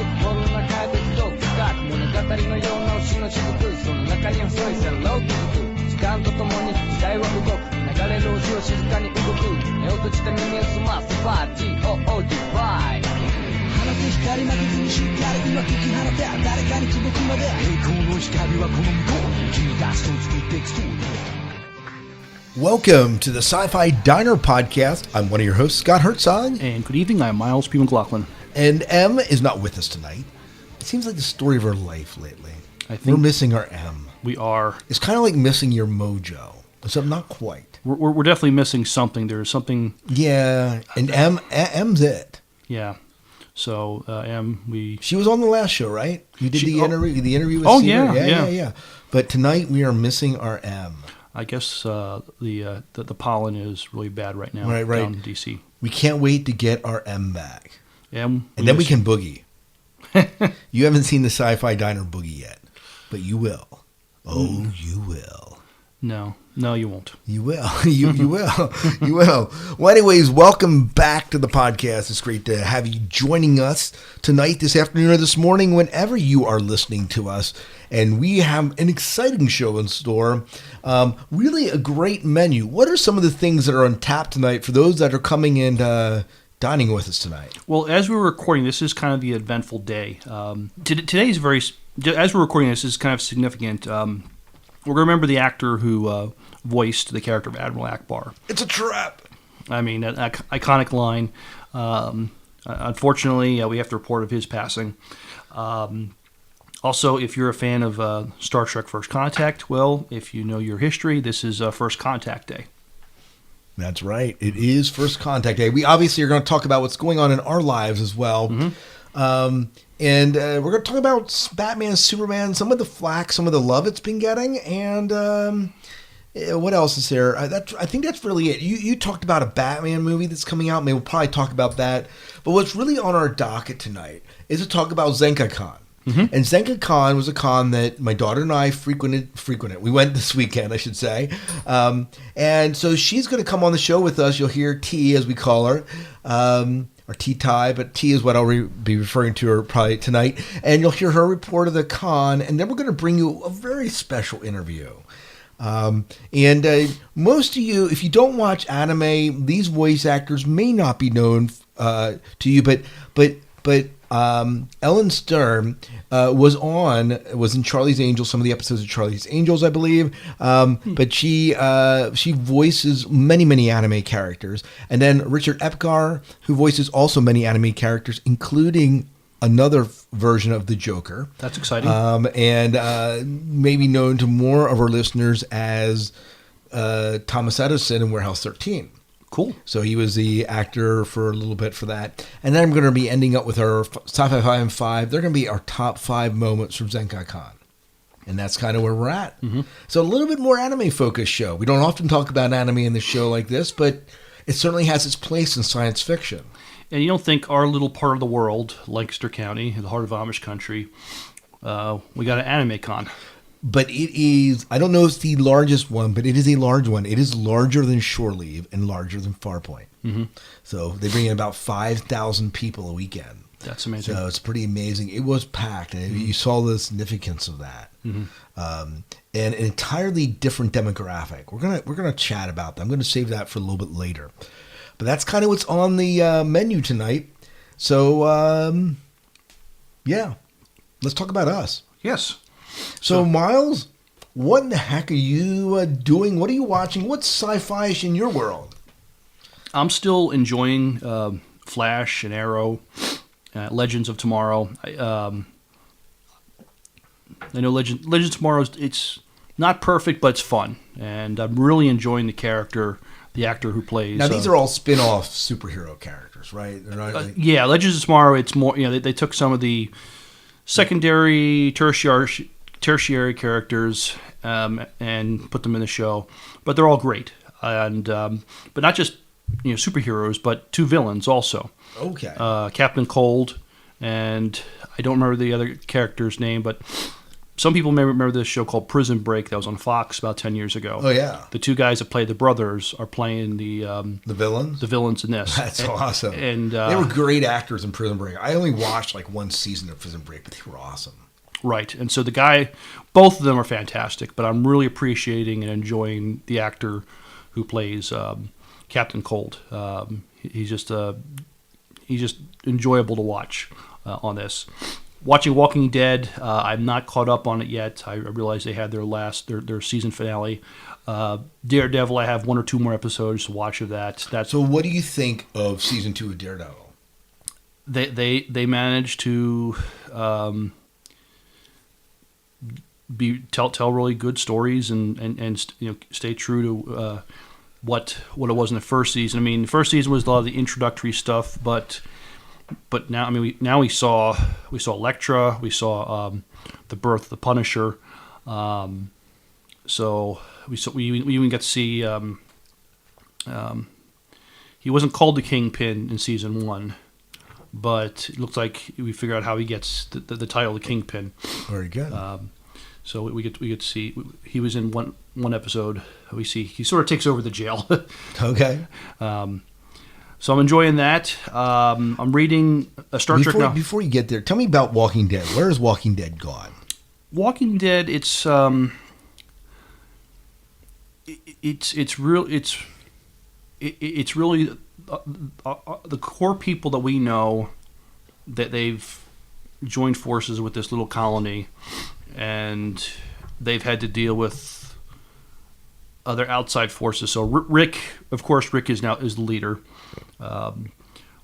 こんな怪物と深く物語のような星の雫その中に細い線路を築く時間とともに時代は動く流れる星を静かに動く目を閉じて耳を澄ます 5GOO ディバイ放つ光負けずにしっかり今解き放て誰かに届くまで栄光の光はこの向こう君がストーン作っていくストーリーWelcome to the Sci-Fi Diner Podcast. I'm one of your hosts, Scott Herzog. And good evening, I'm Miles P. McLaughlin. And M is not with us tonight. It seems like the story of our life lately. I think we're missing our M. We are. It's kind of like missing your mojo, except not quite. We're definitely missing something. There's something. Yeah, and M's it. Yeah. So M, She was on the last show, right? You did the interview. The interview with Oh Cedar? yeah. But tonight we are missing our M. I guess the pollen is really bad right now Right. down in D.C. We can't wait to get our M back. M, and then we can boogie. You haven't seen the Sci-Fi Diner boogie yet, but you will. Oh, you will. No, you won't. You will. You will. You will. Well, anyways, welcome back to the podcast. It's great to have you joining us tonight, this afternoon, or this morning, whenever you are listening to us. And we have an exciting show in store. Really a great menu. What are some of the things that are on tap tonight for those that are coming and dining with us tonight? Well, as we were recording, this is kind of the eventful day. Today's as we're recording this is kind of significant. We're going to remember the actor who voiced the character of Admiral Epcar. It's a trap. I mean, that iconic line. Unfortunately, we have to report of his passing. Also, if you're a fan of Star Trek First Contact, well, if you know your history, this is First Contact Day. That's right. It is First Contact Day. We obviously are going to talk about what's going on in our lives as well. Mm-hmm. And we're going to talk about Batman, Superman, some of the flack, some of the love it's been getting, and what else is there? I think that's really it. You talked about a Batman movie that's coming out. Maybe we'll probably talk about that. But what's really on our docket tonight is to talk about ZenkaCon. Mm-hmm. And ZenkaCon was a con that my daughter and I frequented. We went this weekend, I should say. And so she's going to come on the show with us. You'll hear T, as we call her. Or T-Tie, but T is what I'll be referring to her probably tonight. And you'll hear her report of the con, and then we're going to bring you a very special interview. And most of you, if you don't watch anime, these voice actors may not be known to you, but Ellyn Stern was in Charlie's Angels, some of the episodes of Charlie's Angels, I believe. But she voices many anime characters. And then Richard Epcar, who voices also many anime characters, including another version of the Joker. That's exciting. And maybe known to more of our listeners as Thomas Edison in Warehouse 13. Cool. So he was the actor for a little bit for that. And then I'm going to be ending up with our Sci-Fi 5 and 5. They're going to be our top 5 moments from ZenkaCon. And that's kind of where we're at. Mm-hmm. So a little bit more anime-focused show. We don't often talk about anime in the show like this, but it certainly has its place in science fiction. And you don't think our little part of the world, Lancaster County, the heart of Amish country, we got an anime con. But it is, I don't know if it's the largest one, but it is a large one. It is larger than Shore Leave and larger than Farpoint. Mm-hmm. So they bring in about 5,000 people a weekend. That's amazing. So it's pretty amazing. It was packed, and you saw the significance of that. Mm-hmm. And an entirely different demographic. We're gonna chat about that. I'm going to save that for a little bit later. But that's kind of what's on the menu tonight. So, yeah, let's talk about us. Yes. So, Miles, what in the heck are you doing? What are you watching? What's sci-fi-ish in your world? I'm still enjoying Flash and Arrow, Legends of Tomorrow. I know Legends of Tomorrow, it's not perfect, but it's fun. And I'm really enjoying the actor who plays. Now, these are all spin-off superhero characters, right? They're not yeah, Legends of Tomorrow, it's more, they took some of the secondary, tertiary characters and put them in the show, but they're all great, and but not just superheroes, but 2 villains also. Okay. Captain Cold, and I don't remember the other character's name, but some people may remember this show called Prison Break that was on Fox about 10 years ago. Oh, yeah. The two guys that played the brothers are playing the villains? The villains in this. That's awesome. And they were great actors in Prison Break. I only watched like one season of Prison Break, but they were awesome. Right. And so both of them are fantastic, but I'm really appreciating and enjoying the actor who plays Captain Cold. He's just enjoyable to watch on this. Watching Walking Dead, I'm not caught up on it yet. I realize they had their season finale. Daredevil, I have one or two more episodes to watch of that. So what do you think of season 2 of Daredevil? They managed to tell really good stories and stay true to what it was in the first season. I mean, the first season was a lot of the introductory stuff, but now, I mean, we saw Elektra, we saw the birth of the Punisher, so we even got to see he wasn't called the Kingpin in season 1, but it looks like we figured out how he gets the title, the Kingpin. Very good. So we get to see he was in one episode. We see he sort of takes over the jail. Okay. So I'm enjoying that. I'm reading a Star Trek now. Before you get there, tell me about Walking Dead. Where has Walking Dead gone? Walking Dead, it's really the core people that we know that they've joined forces with this little colony, and they've had to deal with other outside forces. So Rick is the leader.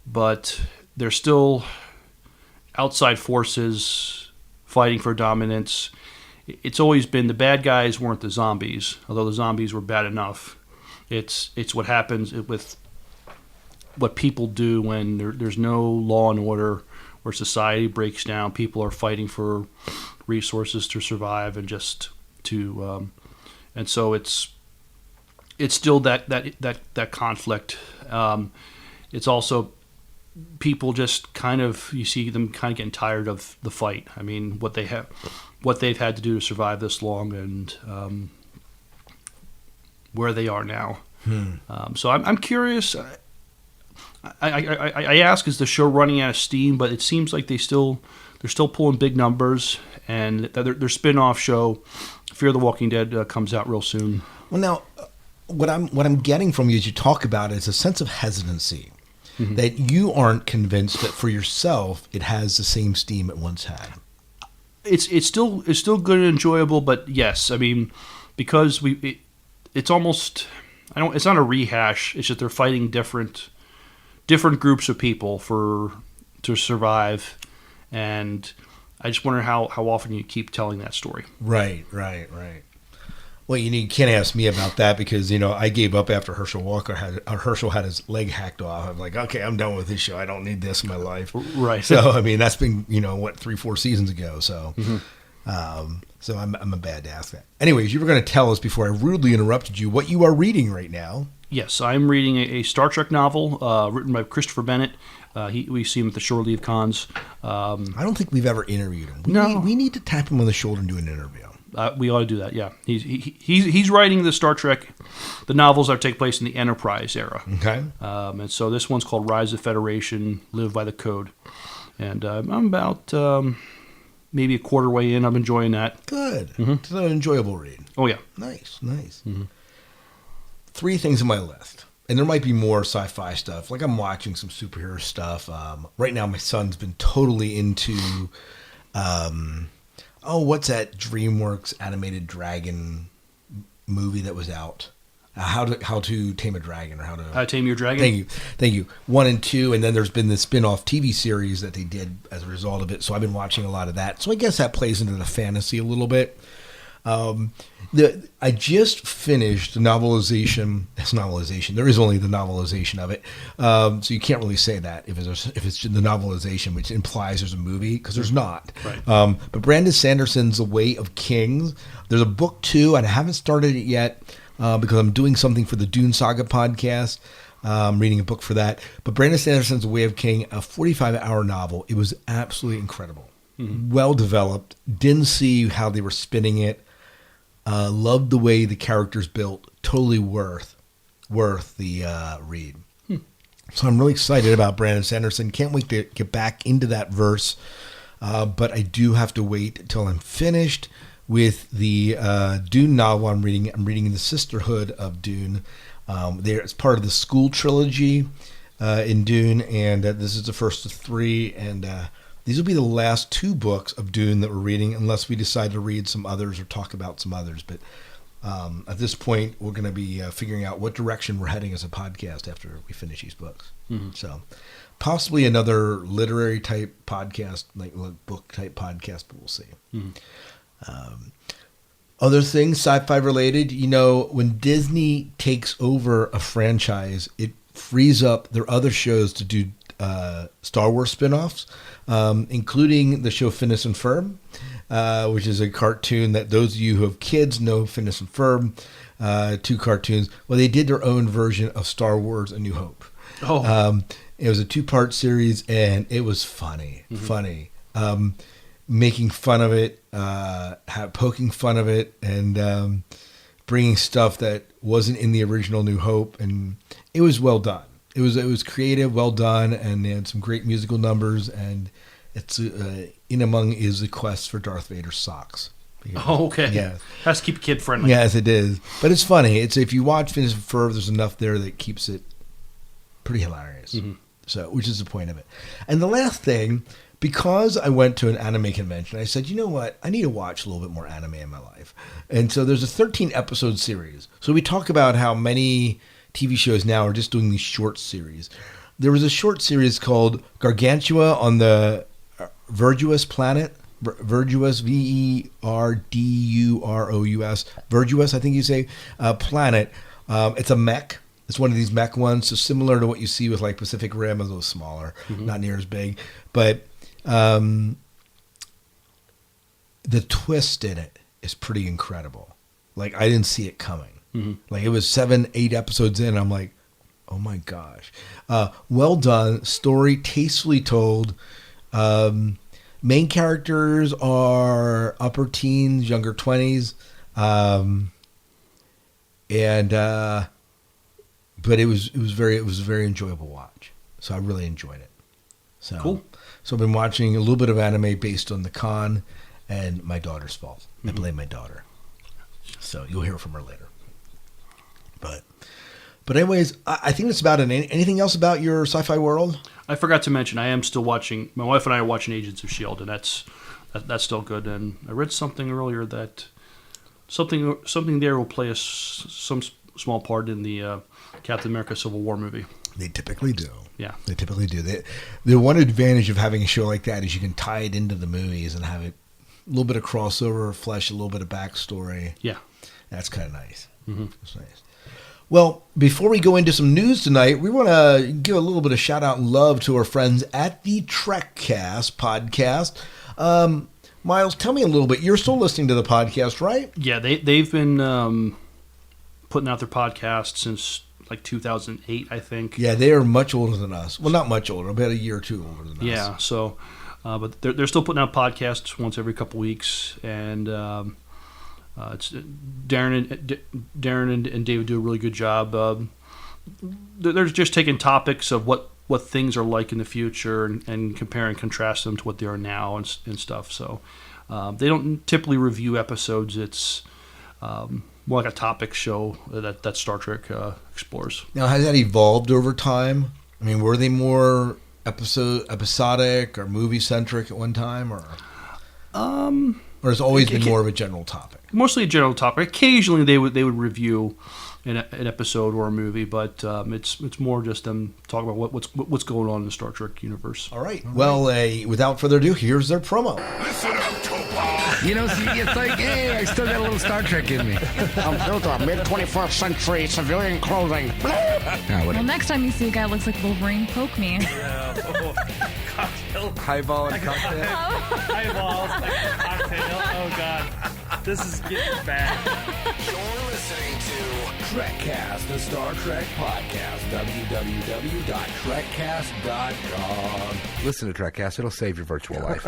But there's still outside forces fighting for dominance. It's always been the bad guys weren't the zombies, although the zombies were bad enough. It's what happens with what people do when there's no law and order, where society breaks down. People are fighting for resources to survive and just to, and so it's still that conflict. It's also people just kind of, you see them kind of getting tired of the fight. I mean, what they've had to do to survive this long, and where they are now. So I'm curious. I ask, is the show running out of steam? But it seems like they're still pulling big numbers, and their spin-off show, Fear the Walking Dead, comes out real soon. Well, now, what I'm getting from you as you talk about it is a sense of hesitancy, that you aren't convinced that for yourself it has the same steam it once had. It's still good and enjoyable, but yes, I mean, because it's almost, it's not a rehash. It's just they're fighting different groups of people to survive, and I just wonder how often you keep telling that story. Right. Well, you can't ask me about that because, I gave up after Herschel had his leg hacked off. I'm like, okay, I'm done with this show. I don't need this in my life. Right. So, I mean, that's been, 3-4 seasons ago. So, so I'm a bad to ask that. Anyways, you were going to tell us before I rudely interrupted you what you are reading right now. Yes, I'm reading a Star Trek novel written by Christopher Bennett. We see him at the Shore Leave Cons. I don't think we've ever interviewed him. We need to tap him on the shoulder and do an interview. We ought to do that. Yeah, he's writing the Star Trek, the novels that take place in the Enterprise era. Okay. And so this one's called Rise of Federation, Live by the Code, and I'm about maybe a quarter way in. I'm enjoying that. Good. It's an enjoyable read. Oh yeah. Nice. 3 things on my list. And there might be more sci-fi stuff. Like I'm watching some superhero stuff. Right now my son's been totally into what's that DreamWorks animated dragon movie that was out? How to Tame a Dragon, or How to Tame Your Dragon? Thank you. 1 and 2, and then there's been this spin-off TV series that they did as a result of it. So I've been watching a lot of that. So I guess that plays into the fantasy a little bit. I just finished the novelization. It's novelization. There is only the novelization of it, so you can't really say that if it's the novelization, which implies there's a movie, because there's not. Right. But Brandon Sanderson's The Way of Kings. There's a book too, and I haven't started it yet because I'm doing something for the Dune Saga podcast. I'm reading a book for that. But Brandon Sanderson's The Way of King, a 45-hour novel. It was absolutely incredible. well developed. Didn't see how they were spinning it. Loved the way the characters built. Totally worth the read. So I'm really excited about Brandon Sanderson. Can't wait to get back into that verse. But I do have to wait until I'm finished with the Dune novel I'm reading. I'm reading The Sisterhood of Dune. It's part of the school trilogy in Dune, and this is the first of 3. And these will be the last 2 books of Dune that we're reading, unless we decide to read some others or talk about some others. But at this point, we're going to be figuring out what direction we're heading as a podcast after we finish these books. So possibly another literary type podcast, like book type podcast, but we'll see. Other things, sci-fi related, when Disney takes over a franchise, it frees up their other shows to do Star Wars spinoffs, including the show Phineas and Ferb, which is a cartoon that those of you who have kids know. Phineas and Ferb, 2 cartoons. Well, they did their own version of Star Wars: A New Hope. It was a 2-part series, and it was funny. Making fun of it, poking fun of it, and bringing stuff that wasn't in the original New Hope, and it was well done. It was creative, well done, and they had some great musical numbers. And it's in among is the quest for Darth Vader's socks. Okay. Yeah, has to keep it kid friendly. Yes, it is. But it's funny. It's if you watch Phineas and Ferb, there's enough there that keeps it pretty hilarious. So, which is the point of it. And the last thing, because I went to an anime convention, I said, you know what? I need to watch a little bit more anime in my life. And so there's a 13-episode series. So we talk about how many TV shows now are just doing these short series. There was a short series called Gargantua on the Verdurous planet. Verdurous, Verdurous, Verdurous, I think you say, planet. It's a mech. It's one of these mech ones, so similar to what you see with like Pacific Rim, a little smaller, not near as big. But the twist in it is pretty incredible. Like, I didn't see it coming. Like, it was 7-8 episodes in, I'm like, oh my gosh. Well done. Story tastefully told. Main characters are upper teens, younger 20s. But it was a very enjoyable watch. So I really enjoyed it. So cool. So I've been watching a little bit of anime based on the con and my daughter's fault. I blame my daughter. So you'll hear from her later. But anyways, I think that's about it. Anything else about your sci-fi world? I forgot to mention, I am still watching. My wife and I are watching Agents of S.H.I.E.L.D., and that's still good. And I read something earlier that something there will play some small part in the Captain America Civil War movie. They typically do. Yeah, they typically do. The one advantage of having a show like that is you can tie it into the movies and have it a little bit of crossover, flesh a little bit of backstory. Yeah, that's kind of nice. That's nice. Well, before we go into some news tonight, we want to give a little bit of shout out and love to our friends at the Trekcast podcast. Miles, tell me a little bit. You're still listening to the podcast, right? Yeah, they've been putting out their podcast since like 2008, I think. Yeah, they are much older than us. Well, not much older, about a year or two older than us. Yeah, so, but they're still putting out podcasts once every couple weeks, and it's Darren and David do a really good job. They're just taking topics of what things are like in the future and compare and contrast them to what they are now and stuff. So they don't typically review episodes. It's more like a topic show that Star Trek explores. Now, has that evolved over time? I mean, were they more episodic or movie-centric at one time? Or has it always been more of a general topic? Mostly a general topic. Occasionally they would review an episode or a movie, but it's more just them talking about what's going on in the Star Trek universe. All right. Well, without further ado, here's their promo. Listen up, Topaz. It's like, hey, I still got a little Star Trek in me. I'm built of mid-21st century civilian clothing. Well, next time you see a guy that looks like Wolverine, poke me. Cocktail. Highball and cocktail. Highballs and cocktail. Oh, God. This is getting bad. You're listening to Trekcast, the Star Trek podcast. www.trekcast.com. Listen to Trekcast. It'll save your virtual life.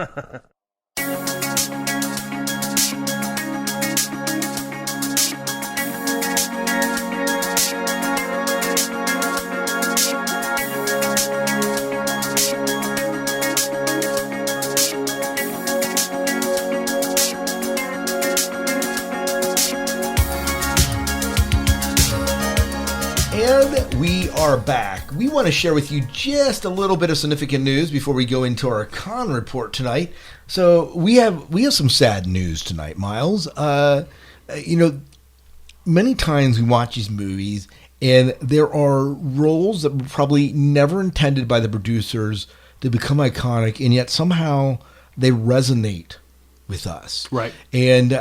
are back. We want to share with you just a little bit of significant news before we go into our con report tonight. So we have some sad news tonight, Miles. Many times we watch these movies and there are roles that were probably never intended by the producers to become iconic, and yet somehow they resonate with us. Right. And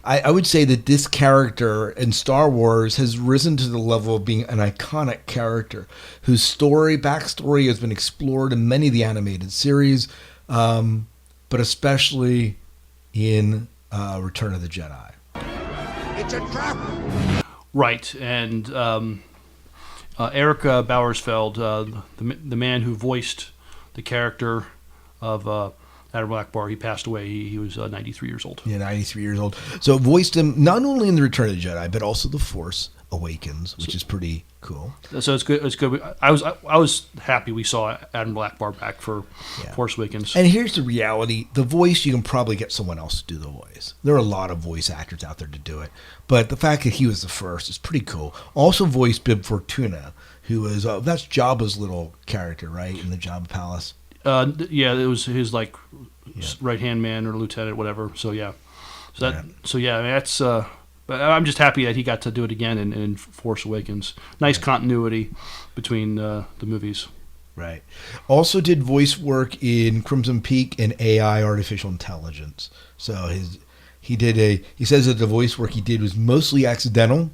I would say that this character in Star Wars has risen to the level of being an iconic character whose backstory has been explored in many of the animated series, but especially in Return of the Jedi. It's a trap! Right, and Erica Bauersfeld, the man who voiced the character of Admiral Ackbar, he passed away. He was 93 years old. Yeah, 93 years old. So voiced him not only in the Return of the Jedi, but also The Force Awakens, which is pretty cool. So it's good. It's good. I was happy we saw Admiral Ackbar back for Force Awakens. And here's the reality: the voice, you can probably get someone else to do the voice. There are a lot of voice actors out there to do it, but the fact that he was the first is pretty cool. Also voiced Bib Fortuna, who is that's Jabba's little character, right, in the Jabba Palace. It was his right hand man or lieutenant, whatever. So that's. I'm just happy that he got to do it again in Force Awakens. Nice continuity between the movies. Right. Also did voice work in Crimson Peak and AI, artificial intelligence. So he says that the voice work he did was mostly accidental.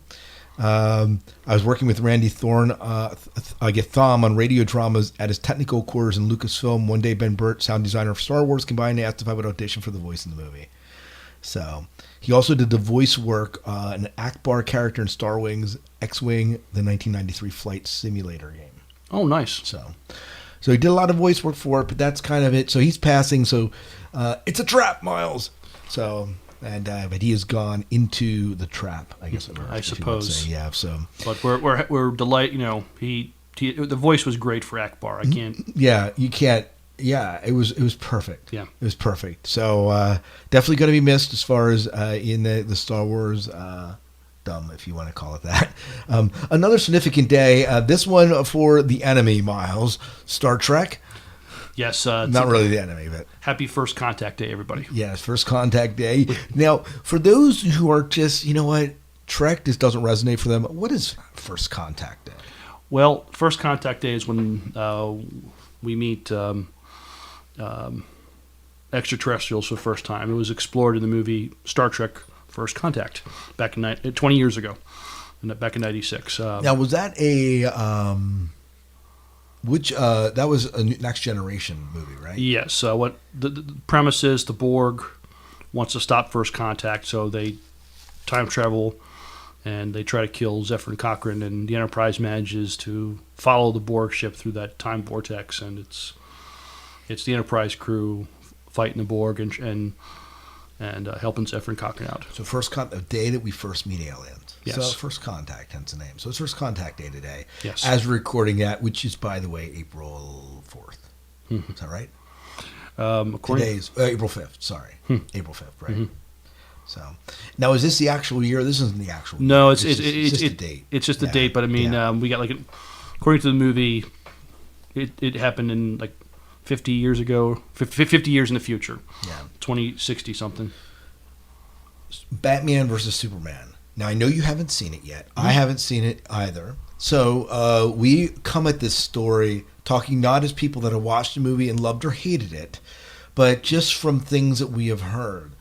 I was working with Randy Thorne, Thom on radio dramas at his technical quarters in Lucasfilm. One day, Ben Burt, sound designer of Star Wars, combined, asked if I would audition for the voice in the movie. So he also did the voice work an Ackbar character in Star Wings X-Wing, the 1993 flight simulator game. Oh, nice. So he did a lot of voice work for it, but that's kind of it. So he's passing. So it's a trap, Miles. So. But he has gone into the trap, I guess. I suppose. Yeah. So, but we're delighted. The voice was great for Ackbar. I can't. Yeah, you can't. Yeah, it was perfect. Yeah, it was perfect. So definitely going to be missed as far as in the Star Wars dumb, if you want to call it that. Another significant day. This one for the enemy, Miles. Star Trek. Yes. Not really the enemy, but... Happy First Contact Day, everybody. Yes, First Contact Day. Now, for those who are just, Trek just doesn't resonate for them, what is First Contact Day? Well, First Contact Day is when we meet extraterrestrials for the first time. It was explored in the movie Star Trek First Contact back in 20 years ago, back in 96. Now, was that that was a Next Generation movie, right? Yes. What the premise is, the Borg wants to stop First Contact, so they time travel and they try to kill Zephyr and Cochrane, and the Enterprise manages to follow the Borg ship through that time vortex, and it's the Enterprise crew fighting the Borg and helping Zephyr and Cochrane out. So the day that we first meet aliens. Yes. So First Contact, hence the name. So it's First Contact Day today. Yes. As we're recording that, which is, by the way, April 4th. Mm-hmm. Is that right? Today's April 5th. Sorry. April 5th, right? Mm-hmm. So now, is this the actual year? This isn't the actual year. No, it's just a date. It's just a date, but I mean, we got according to the movie, it happened in 50 years ago, 50 years in the future. Yeah. 2060 something. Batman versus Superman. Now, I know you haven't seen it yet. I haven't seen it either. So we come at this story talking not as people that have watched the movie and loved or hated it, but just from things that we have heard.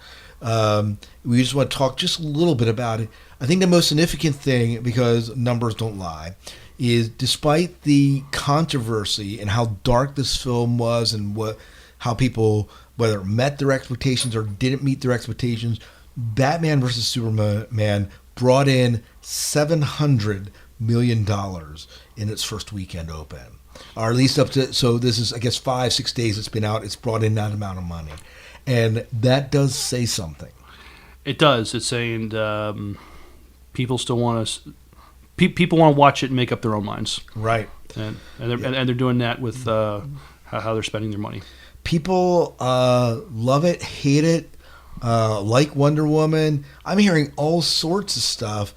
We just want to talk just a little bit about it. I think the most significant thing, because numbers don't lie, is despite the controversy and how dark this film was and how people, whether it met their expectations or didn't meet their expectations, Batman versus Superman brought in $700 million in its first weekend open. Or at least so this is, I guess, 5-6 days it's been out. It's brought in that amount of money. And that does say something. It does. It's saying people still want to... People want to watch it and make up their own minds. Right. And they're doing that with how they're spending their money. People love it, hate it, like Wonder Woman. I'm hearing all sorts of stuff.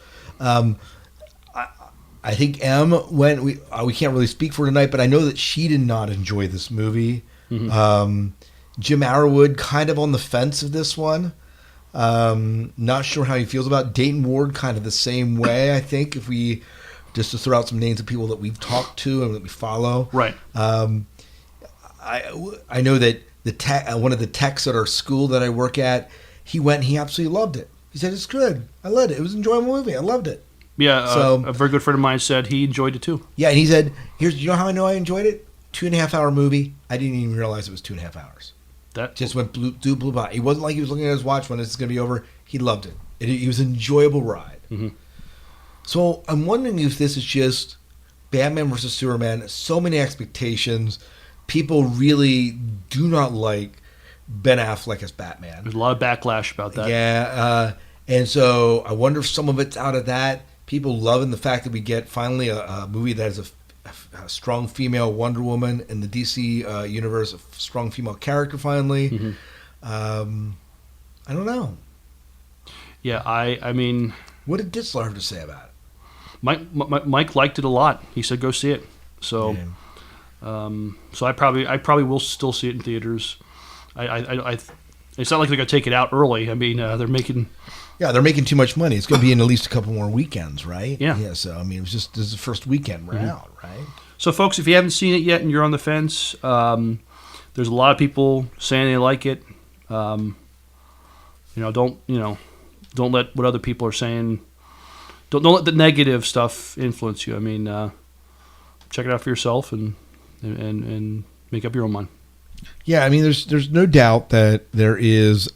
I think M went. We can't really speak for tonight, but I know that she did not enjoy this movie. Jim Arrowwood kind of on the fence of this one. Not sure how he feels about it. Dayton Ward kind of the same way. I think if we just to throw out some names of people that we've talked to and that we follow. Right. I know that one of the techs at our school that I work at, he went and he absolutely loved it. He said, it's good. I loved it. It was an enjoyable movie. I loved it. Yeah, So- a very good friend of mine said he enjoyed it too. Yeah, and he said, you know how I know I enjoyed it? 2.5 hour movie. I didn't even realize it was 2.5 hours. That Just went blew by. He wasn't like he was looking at his watch when this is going to be over. He loved it. It was an enjoyable ride. So I'm wondering if this is just Batman versus Superman. So many expectations. People really do not like Ben Affleck as Batman. there's a lot of backlash about that. Yeah, and so I wonder if some of it's out of that. People loving the fact that we get finally a movie that has a strong female Wonder Woman in the DC universe, a strong female character finally. I don't know. Yeah, I mean, What did Ditzler have to say about it? Mike liked it a lot. He said go see it. So, so I probably will still see it in theaters. It's not like they're gonna take it out early. I mean, they're making. Yeah, they're making too much money. It's going to be in at least a couple more weekends, right? Yeah. Yeah. So I mean, this is the first weekend we're out, right? So, folks, if you haven't seen it yet and you're on the fence, there's a lot of people saying they like it. Don't let what other people are saying. Don't let the negative stuff influence you. I mean, check it out for yourself and make up your own mind. Yeah, I mean, there's no doubt that there is.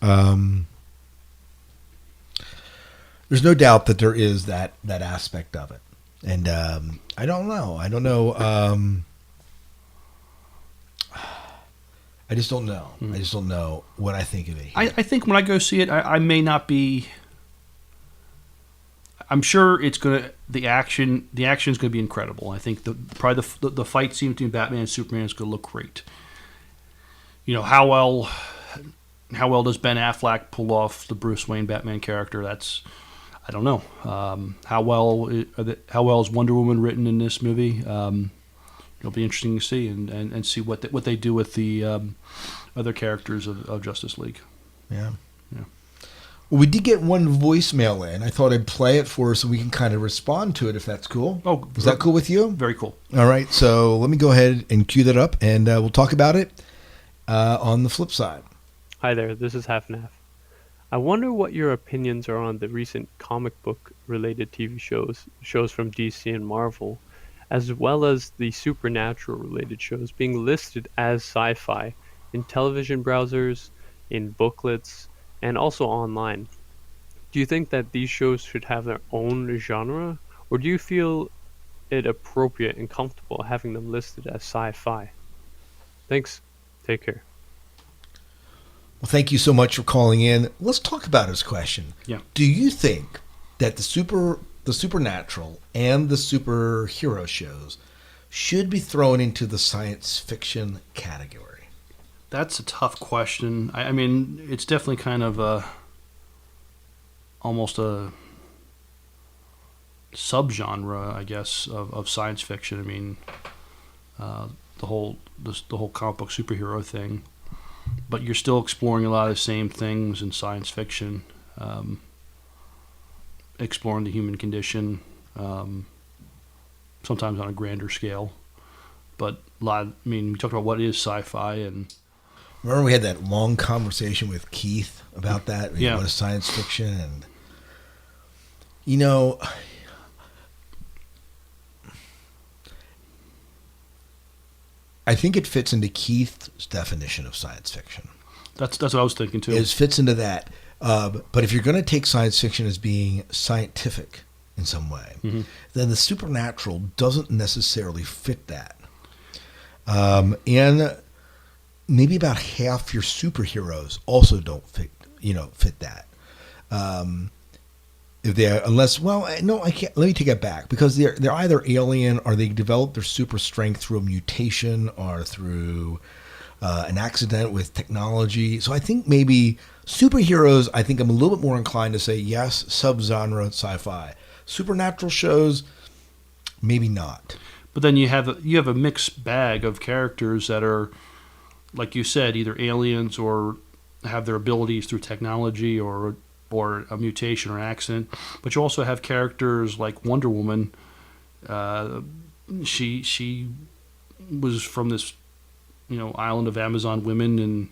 There's no doubt that there is that aspect of it, and I don't know. I just don't know. I just don't know what I think of it. I think when I go see it, I may not be. I'm sure it's gonna the action is gonna be incredible. I think probably the fight scene between Batman and Superman is gonna look great. You know how well does Ben Affleck pull off the Bruce Wayne Batman character? I don't know how well is Wonder Woman written in this movie. It'll be interesting to see and see what they do with the other characters of Justice League. Yeah. Well, we did get one voicemail in. I thought I'd play it for us so we can kind of respond to it if that's cool. Oh, is that cool with you? Very cool. All right, so let me go ahead and cue that up, and we'll talk about it on the flip side. Hi there, this is Half and Half. I wonder what your opinions are on the recent comic book related TV shows from DC and Marvel, as well as the Supernatural related shows being listed as sci-fi in television browsers, in booklets, and also online. Do you think that these shows should have their own genre, or do you feel it appropriate and comfortable having them listed as sci-fi? Thanks. Take care. Well, thank you so much for calling in. Let's talk about his question. Yeah. Do you think that the supernatural and the superhero shows should be thrown into the science fiction category? That's a tough question. I mean, it's definitely kind of almost a subgenre, I guess, of science fiction. I mean, the whole comic book superhero thing, but you're still exploring a lot of the same things in science fiction, exploring the human condition, sometimes on a grander scale. But we talked about what is sci-fi and. Remember we had that long conversation with Keith about that? Yeah. What is science fiction? And, I think it fits into Keith's definition of science fiction. That's what I was thinking too. It fits into that. But if you're going to take science fiction as being scientific in some way, then the supernatural doesn't necessarily fit that. And maybe about half your superheroes also don't fit that. If they I can't. Let me take it back, because they're either alien or they develop their super strength through a mutation or through an accident with technology. So I think maybe superheroes. I think I'm a little bit more inclined to say yes, subgenre sci-fi. Supernatural shows, maybe not. But then you have a mixed bag of characters that are, like you said, either aliens or have their abilities through technology or a mutation or accident. But you also have characters like Wonder Woman. She was from this, island of Amazon women, and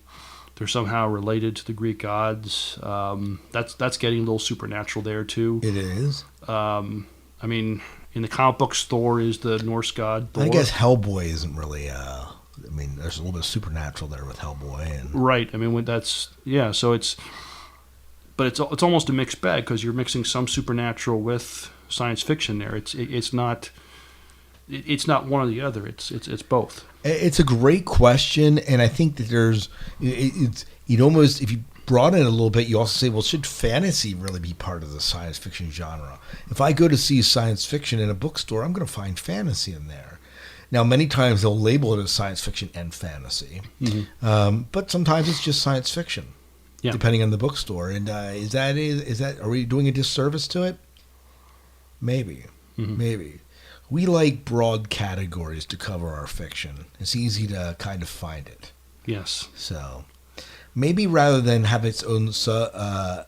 they're somehow related to the Greek gods. That's getting a little supernatural there too. It is. I mean, in the comic books, Thor is the Norse god. Thor. I guess Hellboy isn't really. There's a little bit of supernatural there with Hellboy, and right. I mean, so it's, but it's almost a mixed bag because you're mixing some supernatural with science fiction. There, it's not one or the other. It's both. It's a great question, and I think that you'd almost, if you broaden it a little bit, you also say, well, should fantasy really be part of the science fiction genre? If I go to see science fiction in a bookstore, I'm going to find fantasy in there. Now, many times they'll label it as science fiction and fantasy, but sometimes it's just science fiction, depending on the bookstore. And is that are we doing a disservice to it? Maybe. We like broad categories to cover our fiction. It's easy to kind of find it. Yes. So maybe rather than have its own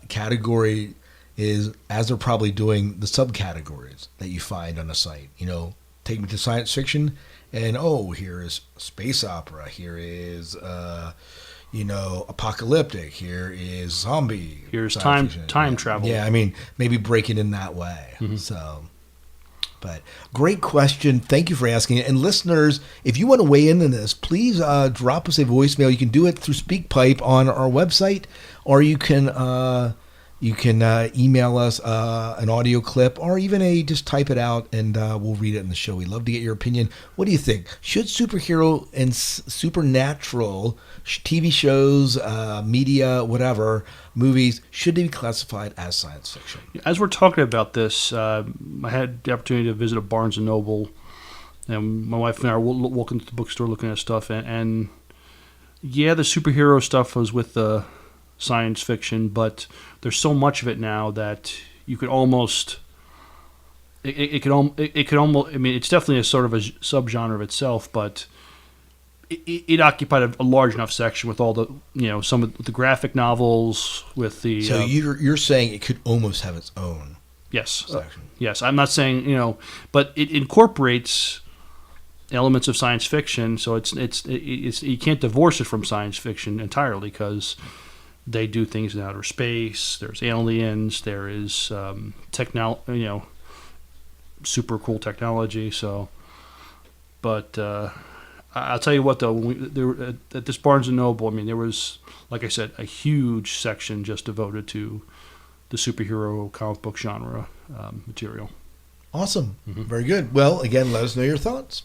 category, is as they're probably doing the subcategories that you find on a site. Take me to science fiction, and here is space opera. Here is apocalyptic. Here is zombie. Here's time travel. Yeah, I mean, maybe break it in that way. So. But great question. Thank you for asking it. And listeners, if you want to weigh in on this, please drop us a voicemail. You can do it through SpeakPipe on our website, or you can email us an audio clip, or even just type it out and we'll read it in the show. We'd love to get your opinion. What do you think? Should superhero and supernatural TV shows, media, whatever, movies, should they be classified as science fiction? As we're talking about this, I had the opportunity to visit a Barnes & Noble, and my wife and I were walking to the bookstore looking at stuff, and the superhero stuff was with the science fiction, but there's so much of it now that you could almost it could almost, I mean, it's definitely a sort of a subgenre of itself, but it occupied a large enough section with all the, some of the graphic novels with the. So you're saying it could almost have its own. Yes. Section. Yes, I'm not saying but it incorporates elements of science fiction, so it's you can't divorce it from science fiction entirely because they do things in outer space. There's aliens. There is super cool technology. So, but. I'll tell you what, though, at this Barnes & Noble, I mean, there was, like I said, a huge section just devoted to the superhero comic book genre material. Awesome. Very good. Well, again, let us know your thoughts.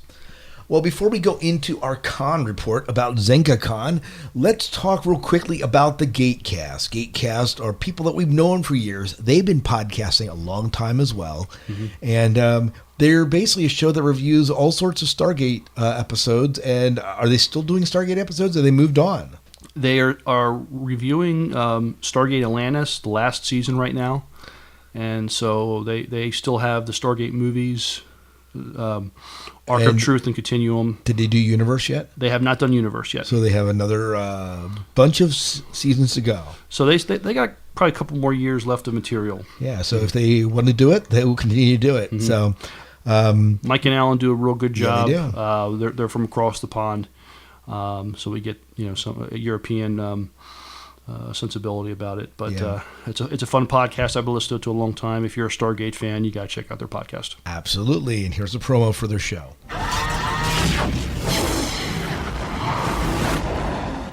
Well, before we go into our con report about ZenkaCon, let's talk real quickly about the Gatecast. Gatecast are people that we've known for years. They've been podcasting a long time as well. And they're basically a show that reviews all sorts of Stargate episodes. And are they still doing Stargate episodes, or they moved on? They are reviewing Stargate Atlantis, the last season right now. And so they still have the Stargate movies, Arc of Truth and Continuum. Did they do Universe yet? They have not done Universe yet. So they have another bunch of seasons to go. So they got probably a couple more years left of material. Yeah, so if they want to do it, they will continue to do it. So Mike and Alan do a real good job. Yeah, they do. They're from across the pond, so we get some European sensibility about it. But it's a fun podcast. I've been listening to it a long time. If you're a Stargate fan, you got to check out their podcast. Absolutely. And here's a promo for their show.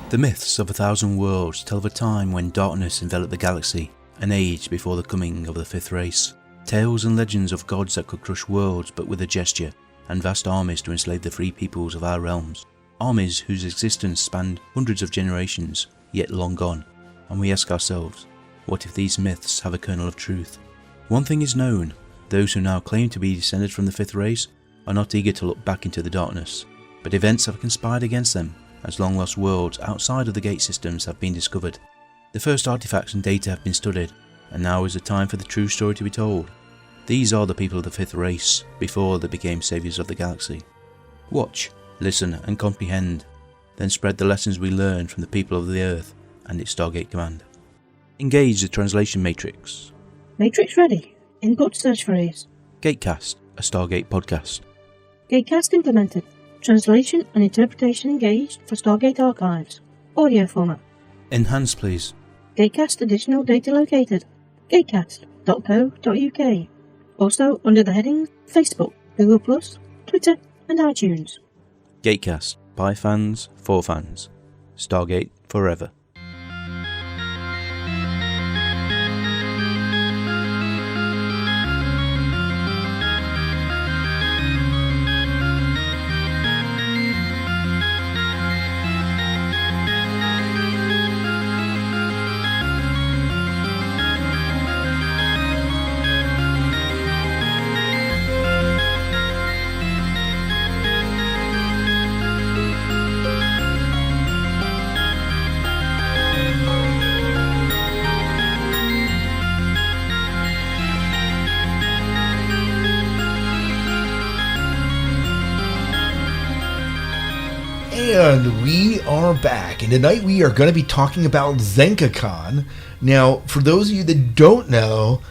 The myths of 1,000 worlds tell of a time when darkness enveloped the galaxy, an age before the coming of the fifth race. Tales and legends of gods that could crush worlds but with a gesture, and vast armies to enslave the free peoples of our realms. Armies whose existence spanned hundreds of generations, yet long gone. And we ask ourselves, what if these myths have a kernel of truth? One thing is known, those who now claim to be descended from the fifth race are not eager to look back into the darkness, but events have conspired against them as long lost worlds outside of the gate systems have been discovered. The first artifacts and data have been studied, and now is the time for the true story to be told. These are the people of the fifth race, before they became saviours of the galaxy. Watch, listen and comprehend, then spread the lessons we learned from the people of the Earth and its Stargate Command. Engage the translation matrix. Matrix ready. Input search phrase. Gatecast, a Stargate podcast. Gatecast implemented. Translation and interpretation engaged for Stargate archives. Audio format. Enhance, please. Gatecast additional data located. Gatecast.co.uk. Also under the headings Facebook, Google+, Twitter and iTunes. Gatecast, by fans, for fans. Stargate forever. And we are back, and tonight we are going to be talking about ZenkaCon. Now, for those of you that don't know,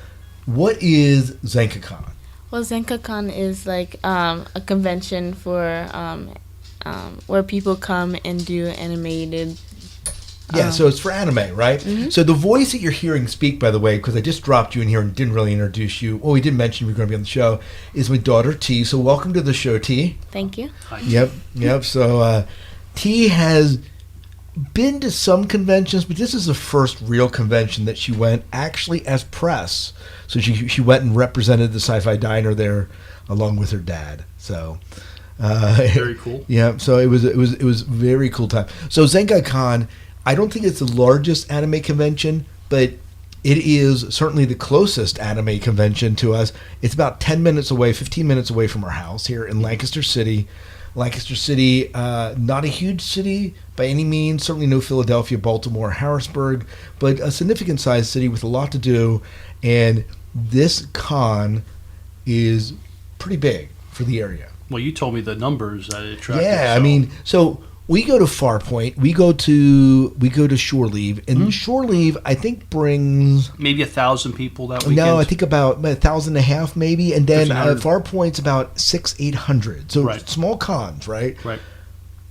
what is ZenkaCon? Well, ZenkaCon is like a convention for where people come and do animated. Yeah, so it's for anime, right? Mm-hmm. So the voice that you're hearing speak, by the way, because I just dropped you in here and didn't really introduce you. Well, we did mention you were going to be on the show. Is my daughter T. So welcome to the show, T. Thank you. Hi. Yep. So T has been to some conventions, but this is the first real convention that she went actually as press. So she went and represented the Sci-Fi Diner there along with her dad. So very cool. Yeah. So it was a very cool time. So ZenkaCon, I don't think it's the largest anime convention, but it is certainly the closest anime convention to us. It's about 15 minutes away from our house here in Lancaster City. Lancaster City, not a huge city by any means, certainly no Philadelphia, Baltimore, Harrisburg, but a significant sized city with a lot to do. And this con is pretty big for the area. Well, you told me the numbers that it attracted. Yeah, so. I mean, so we go to Farpoint, we go to Shore Leave, and Shore Leave I think brings maybe 1,000 people that weekend. No, I think about 1,500 maybe, and then 1,500. Farpoint's about 600-800. So right. Small cons, right? Right.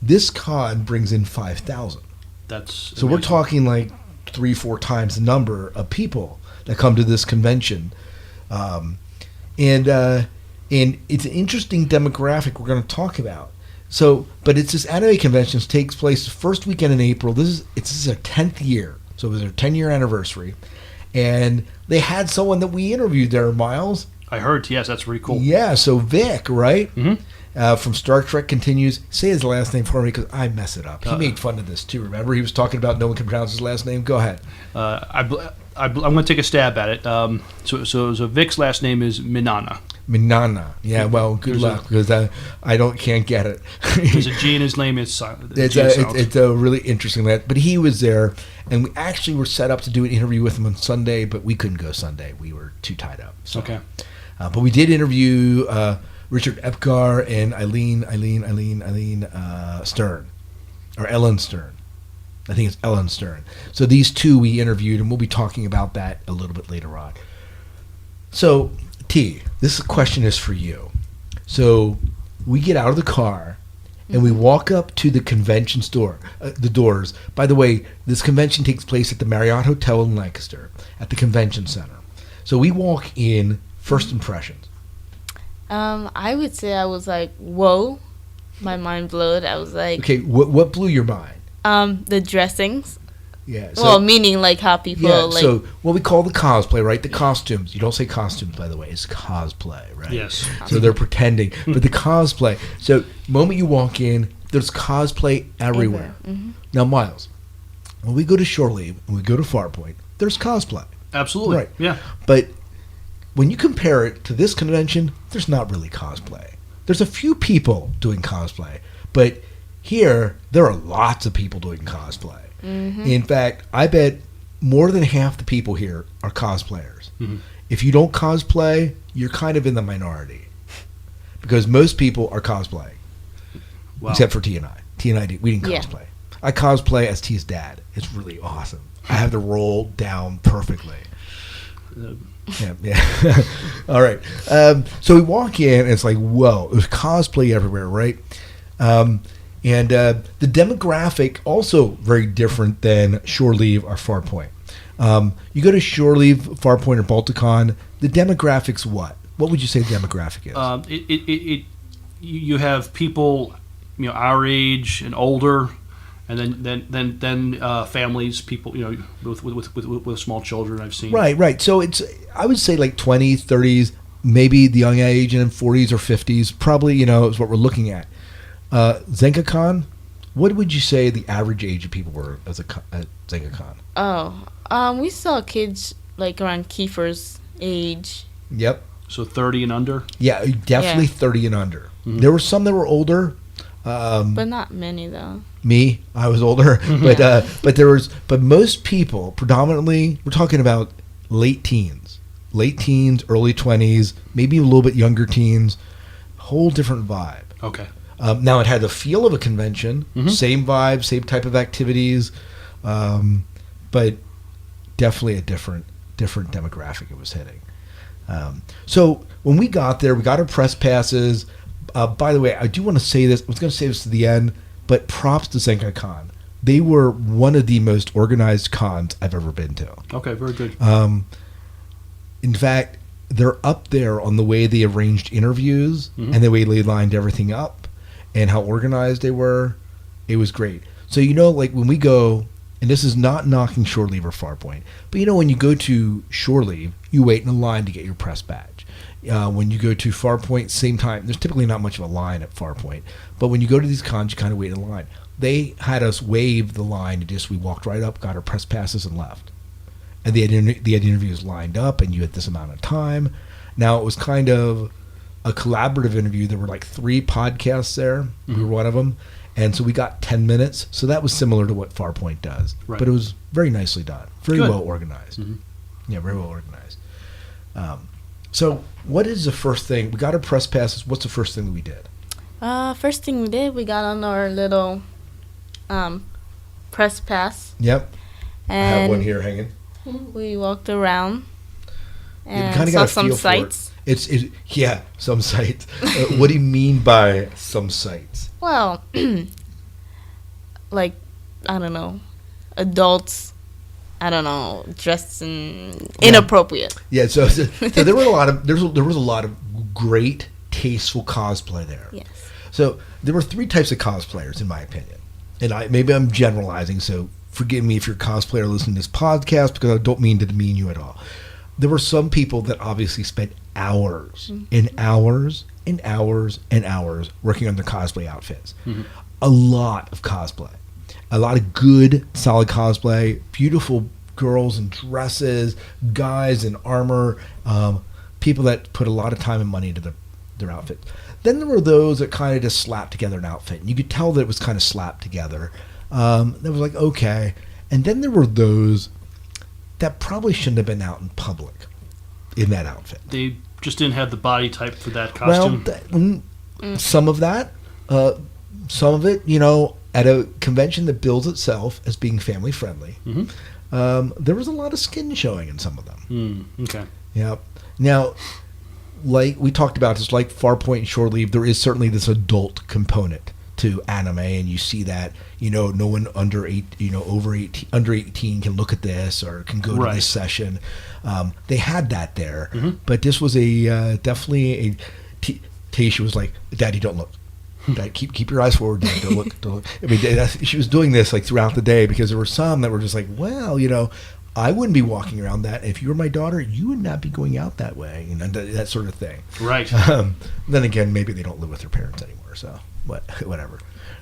This con brings in 5,000. That's so we're talking like 3-4 times the number of people that come to this convention, and it's an interesting demographic we're going to talk about. So, but it's this anime convention takes place the first weekend in April. This is their 10th year, so it was their 10-year anniversary, and they had someone that we interviewed there, Miles. I heard. Yes, that's pretty cool. Yeah, so Vic, right? Mm-hmm. From Star Trek Continues. Say his last name for me because I mess it up. He made fun of this too. Remember, he was talking about no one can pronounce his last name. Go ahead. I'm going to take a stab at it. So Vic's last name is Minana. Minana. Yeah, well, good luck because I can't get it. There's a G in his name. It's a really interesting that. But he was there, and we actually were set up to do an interview with him on Sunday, but we couldn't go Sunday. We were too tied up. So. Okay. But we did interview Richard Epcar and Ellyn Stern, or Ellyn Stern. I think it's Ellyn Stern. So these two we interviewed, and we'll be talking about that a little bit later on. So, T, this question is for you. So we get out of the car and we walk up to the convention store, the doors. By the way, this convention takes place at the Marriott Hotel in Lancaster at the convention center. So we walk in, first impressions. I would say I was like, whoa, my mind blowed. I was like, okay, what blew your mind? The dressings. Yeah. So, well, meaning like how people so what we call the cosplay, right? The costumes. You don't say costumes, by the way. It's cosplay, right? Yes. So they're pretending. But the cosplay. So the moment you walk in, there's cosplay everywhere. Mm-hmm. Now, Miles, when we go to Shore Leave and we go to Farpoint, there's cosplay. Absolutely. Right. Yeah. But when you compare it to this convention, there's not really cosplay. There's a few people doing cosplay. But here, there are lots of people doing cosplay. Mm-hmm. In fact, I bet more than half the people here are cosplayers. Mm-hmm. If you don't cosplay, you're kind of in the minority because most people are cosplaying, except for T and I. T and I, we didn't cosplay. I cosplay as T's dad. It's really awesome. I have the role down perfectly. Yeah. All right. So we walk in, and it's like, whoa, there's cosplay everywhere, right? And the demographic also very different than Shore Leave or Farpoint. You go to Shore Leave, Farpoint, or Balticon, the demograpic's what? What would you say the demographic is? You have people, our age and older, and then families, people, with small children. I've seen. Right. So I would say like 20s, 30s, maybe the young age, and then 40s or 50s. Probably, is what we're looking at. ZenkaCon, what would you say the average age of people were at ZenkaCon? We saw kids like around Kiefer's age. Yep. So 30 and under? Yeah, definitely 30 and under. Mm-hmm. There were some that were older. But not many though. Me, I was older. But most people, predominantly, we're talking about late teens, early 20s, maybe a little bit younger teens, whole different vibe. Okay. Now it had the feel of a convention, same vibe, same type of activities, but definitely a different demographic it was hitting. So when we got there, we got our press passes. By the way, I do want to say this. I was going to say this to the end, but props to ZenkaCon. They were one of the most organized cons I've ever been to. Okay, very good. In fact, they're up there on the way they arranged interviews and the way they lined everything up and how organized they were. It was great. So, like when we go, and this is not knocking Shore Leave or Farpoint, but when you go to Shore Leave, you wait in a line to get your press badge. When you go to Farpoint, same time. There's typically not much of a line at Farpoint, but when you go to these cons, you kind of wait in line. They had us waive the line, and we walked right up, got our press passes, and left. And they had interviews lined up, and you had this amount of time. Now, it was kind of a collaborative interview. There were like 3 podcasts there. We were one of them. And so we got 10 minutes. So that was similar to what Farpoint does. Right. But it was very nicely done. Very well organized. Yeah, very well organized. So what is the first thing? We got our press passes. What's the first thing that we did? First thing we did, we got on our little press pass. Yep. And I have one here hanging. We walked around and saw some sights. Yeah, some sights. What do you mean by some sights? Well, like, I don't know, adults, dressed in inappropriate. Yeah, so there were there was a lot of great, tasteful cosplay there. Yes. So there were 3 types of cosplayers, in my opinion, and maybe I'm generalizing. So forgive me if you're a cosplayer listening to this podcast, because I don't mean to demean you at all. There were some people that obviously spent hours and hours and hours and hours working on their cosplay outfits. A lot of cosplay. A lot of good, solid cosplay. Beautiful girls in dresses, guys in armor, people that put a lot of time and money into their outfits. Then there were those that kind of just slapped together an outfit. And you could tell that it was kind of slapped together. That was like, okay. And then there were those that probably shouldn't have been out in public in that outfit. They just didn't have the body type for that costume. Well, some of that, some of it, at a convention that bills itself as being family friendly, there was a lot of skin showing in some of them. Okay. Yeah. Now, like we talked about, just like Farpoint and Shore Leave, there is certainly this adult component to anime, and you see that no one under 18 can look at this or can go to this session. They had that there, but this was a definitely a. Taisha was like, "Daddy, don't look. Dad, keep your eyes forward. Dad, don't look. Don't look." I mean, she was doing this like throughout the day, because there were some that were just like, "Well, I wouldn't be walking around that. If you were my daughter, you would not be going out that way," that sort of thing. Right. Then again, maybe they don't live with their parents anymore, so whatever.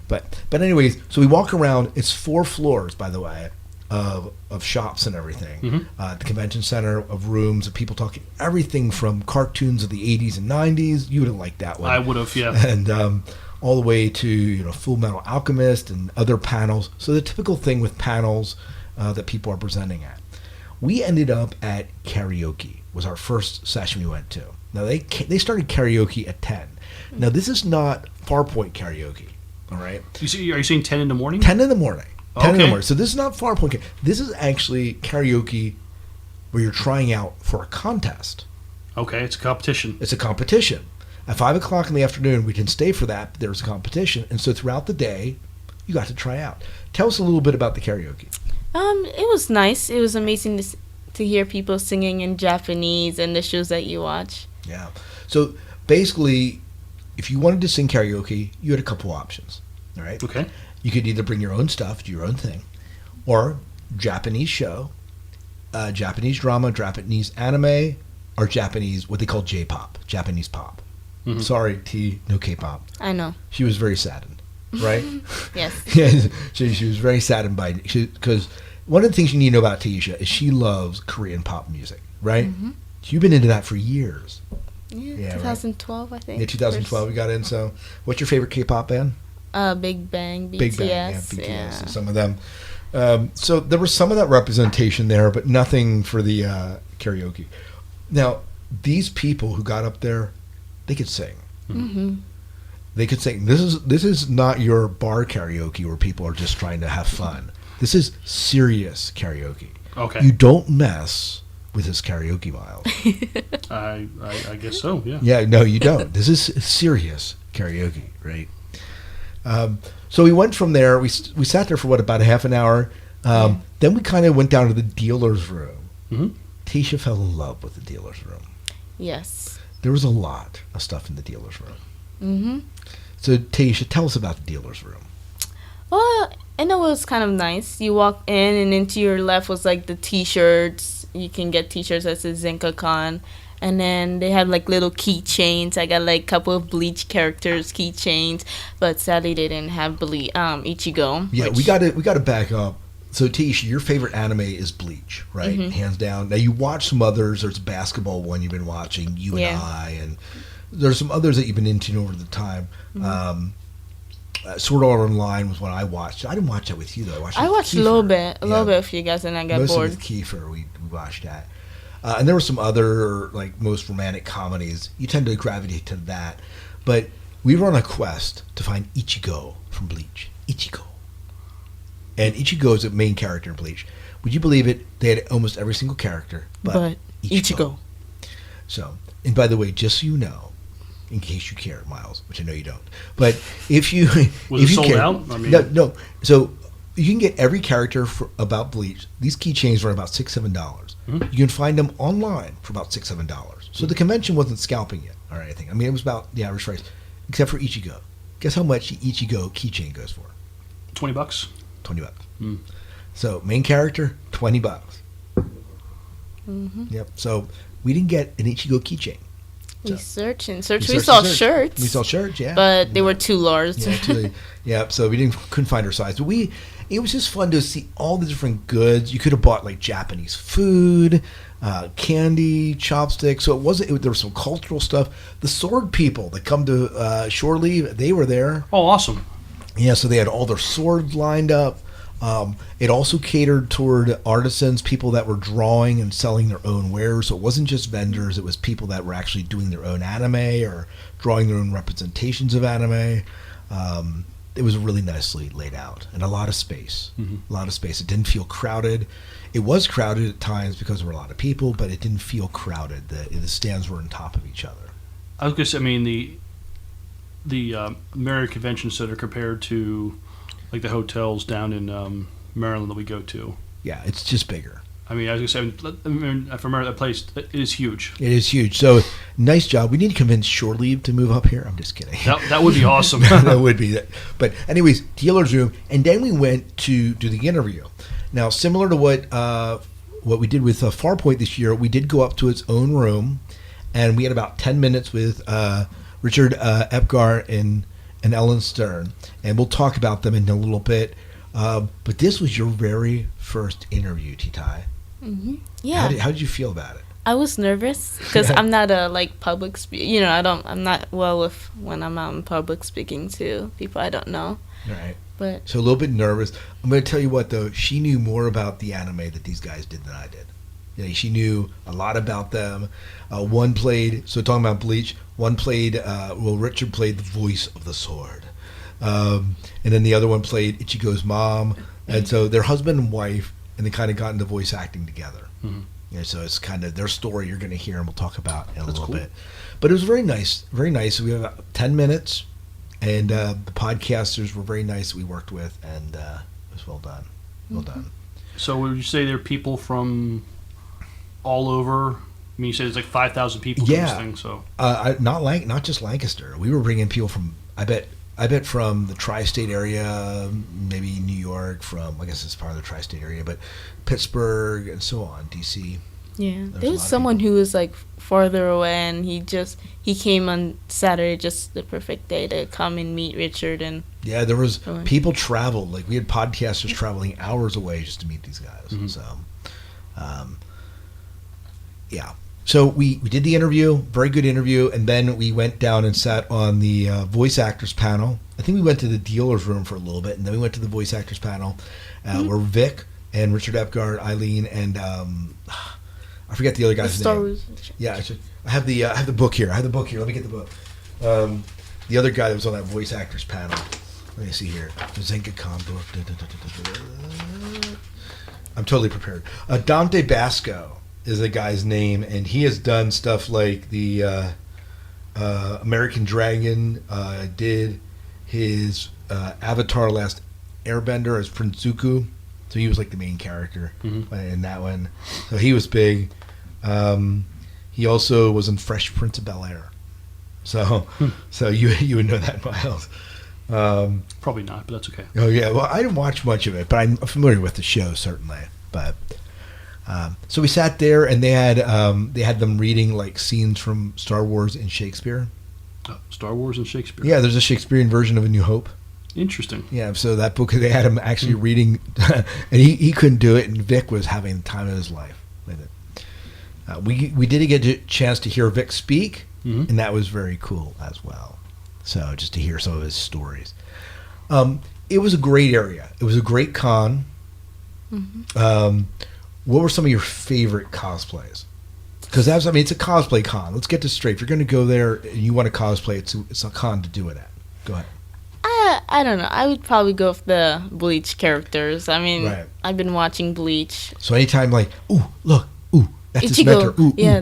But anyways, so we walk around. It's 4 floors, by the way, of shops and everything. The convention center, of rooms, of people talking everything from cartoons of the 80s and 90s. You would have liked that one. I would have, yeah. And all the way to Full Metal Alchemist and other panels. So the typical thing with panels that people are presenting at. We ended up at karaoke. Was our first session we went to. Now they started karaoke at 10. Now this is not Farpoint karaoke. All right. Are you saying 10 in the morning? 10 in the morning. 10 in the Okay. morning. So this is not Farpoint. This is actually karaoke where you're trying out for a contest. Okay, it's a competition. It's a competition. At 5 o'clock in the afternoon, we didn't stay for that. But there was a competition, and so throughout the day, you got to try out. Tell us a little bit about the karaoke. It was nice. It was amazing to hear people singing in Japanese and the shows that you watch. Yeah. So basically, if you wanted to sing karaoke, you had a couple options. All right. Okay. You could either bring your own stuff, do your own thing, or Japanese show, Japanese drama, Japanese anime, or Japanese, what they call J-pop, Japanese pop. Mm-hmm. Sorry, T, no K-pop. I know. She was very saddened, right? Yes. Yeah, she was very saddened by it. Because one of the things you need to know about Taisha is she loves Korean pop music, right? Mm-hmm. You've been into that for years. Yeah, 2012, right? I think. Yeah, 2012 we got in. So what's your favorite K-pop band? Big Bang, BTS. Big Bang, yeah, BTS, some of them. So there was some of that representation there, but nothing for the karaoke. Now, these people who got up there, they could sing. Mm-hmm. They could sing. This is not your bar karaoke where people are just trying to have fun. This is serious karaoke. Okay. You don't mess with this karaoke, Miles. I guess so, yeah. Yeah, no, you don't. This is serious karaoke, right? So we went from there. We sat there for about a half an hour. Then we kind of went down to the dealer's room. Mm-hmm. Tisha fell in love with the dealer's room. Yes. There was a lot of stuff in the dealer's room. Mm-hmm. So Tisha, tell us about the dealer's room. Well, I know it was kind of nice. You walk in, and into your left was like the T-shirts. You can get T-shirts that says Zenka-Con. And then they had like little keychains. I got like a couple of Bleach characters keychains, but sadly they didn't have Ichigo. Yeah, we got to back up. So Tisha, your favorite anime is Bleach, right? Mm-hmm. Hands down. Now you watch some others. There's a basketball one you've been watching, You and I, and there's some others that you've been into over the time. Mm-hmm. Sword Art Online was one I watched. I didn't watch that with you though. I watched a little bit with you guys, and I got mostly bored. with Kiefer, we watched that. And there were some other, like, most romantic comedies. You tend to gravitate to that. But we were on a quest to find Ichigo from Bleach. Ichigo. And Ichigo is the main character in Bleach. Would you believe it? They had almost every single character but Ichigo. So, and by the way, just so you know, in case you care, Miles, which I know you don't, but if you... Was it sold out? I mean... No. So, you can get every character about Bleach. These keychains run about $6-7. Mm-hmm. You can find them online for about $6-7. So the convention wasn't scalping it or anything. I mean, it was about the average price, except for Ichigo. Guess how much the Ichigo keychain goes for? $20. $20. Mm. So main character, $20. Mm-hmm. Yep. So we didn't get an Ichigo keychain. We searched and searched. We saw shirts. We saw shirts, yeah. But they were too large. Yeah, so we couldn't find our size. But it was just fun to see all the different goods. You could have bought like Japanese food, candy, chopsticks. So there was some cultural stuff. The sword people that come to shore leave, they were there. Oh, awesome. Yeah, so they had all their swords lined up. It also catered toward artisans, people that were drawing and selling their own wares. So it wasn't just vendors, it was people that were actually doing their own anime or drawing their own representations of anime. It was really nicely laid out and a lot of space. Mm-hmm. A lot of space. It didn't feel crowded. It was crowded at times because there were a lot of people, but it didn't feel crowded. The stands were on top of each other. I was going to say, I mean, the Marriott Convention Center compared to like the hotels down in Maryland that we go to. Yeah, it's just bigger. I mean, I was going to say, from that place, it is huge. It is huge. So, nice job. We need to convince Shore Leave to move up here. I'm just kidding. That would be awesome. That would be. But anyways, dealer's room. And then we went to do the interview. Now, similar to what we did with Farpoint this year, we did go up to its own room. And we had about 10 minutes with Richard Epcar and Ellyn Stern. And we'll talk about them in a little bit. But this was your very first interview, T-Tai. Mm-hmm. Yeah. How did you feel about it? I was nervous because I'm not a public speaker. I'm not well with when I'm out in public speaking to people I don't know. Right. But so a little bit nervous. I'm going to tell you what though, she knew more about the anime that these guys did than I did. You know, she knew a lot about them. One played, so talking about Bleach, one played, Richard played the voice of the sword. And then the other one played Ichigo's mom. And so they're husband and wife, and they kind of got into voice acting together. Mm-hmm. Yeah, so it's kind of their story you're going to hear, and we'll talk about in a little bit. But it was very nice, very nice. We have about 10 minutes, and the podcasters were very nice that we worked with, and it was well done. Well done. So would you say there are people from all over? I mean, you said it's like 5,000 people doing this thing, so. Not just Lancaster. We were bringing people from, I bet from the tri-state area, maybe New York, from, I guess it's part of the tri-state area, but Pittsburgh and so on, DC. Yeah, there was someone who was like farther away, and he came on Saturday, just the perfect day to come and meet Richard. And yeah, there was people traveled, like we had podcasters traveling hours away just to meet these guys. Mm-hmm. So, yeah. So we did the interview, very good interview, and then we went down and sat on the voice actors panel. I think we went to the dealer's room for a little bit, and then we went to the voice actors panel, where Vic and Richard Epcar, Ellyn, and I forget the other guy's name. Yeah, I have the book here. Let me get the book. The other guy that was on that voice actors panel. Let me see here. The Zenka Khan book. I'm totally prepared. Dante Basco is the guy's name, and he has done stuff like the American Dragon, did his Avatar Last Airbender as Prince Zuko, so he was like the main character in that one. So he was big. He also was in Fresh Prince of Bel-Air. So you would know that, Miles. Probably not, but that's okay. Oh yeah, well I didn't watch much of it, but I'm familiar with the show certainly. But so we sat there, and they had them reading like scenes from Star Wars and Shakespeare. Star Wars and Shakespeare. Yeah, there's a Shakespearean version of A New Hope. Interesting. Yeah, so that book they had him actually reading, and he couldn't do it, and Vic was having the time of his life with it. We did get a chance to hear Vic speak, and that was very cool as well. So just to hear some of his stories. It was a great area. It was a great con. What were some of your favorite cosplays? Because it's a cosplay con. Let's get this straight. If you're going to go there and you want to cosplay, it's a con to do it at. Go ahead. I don't know. I would probably go with the Bleach characters. I mean, I've been watching Bleach. So anytime like, ooh, look, ooh, that's his mentor. Ooh, yeah.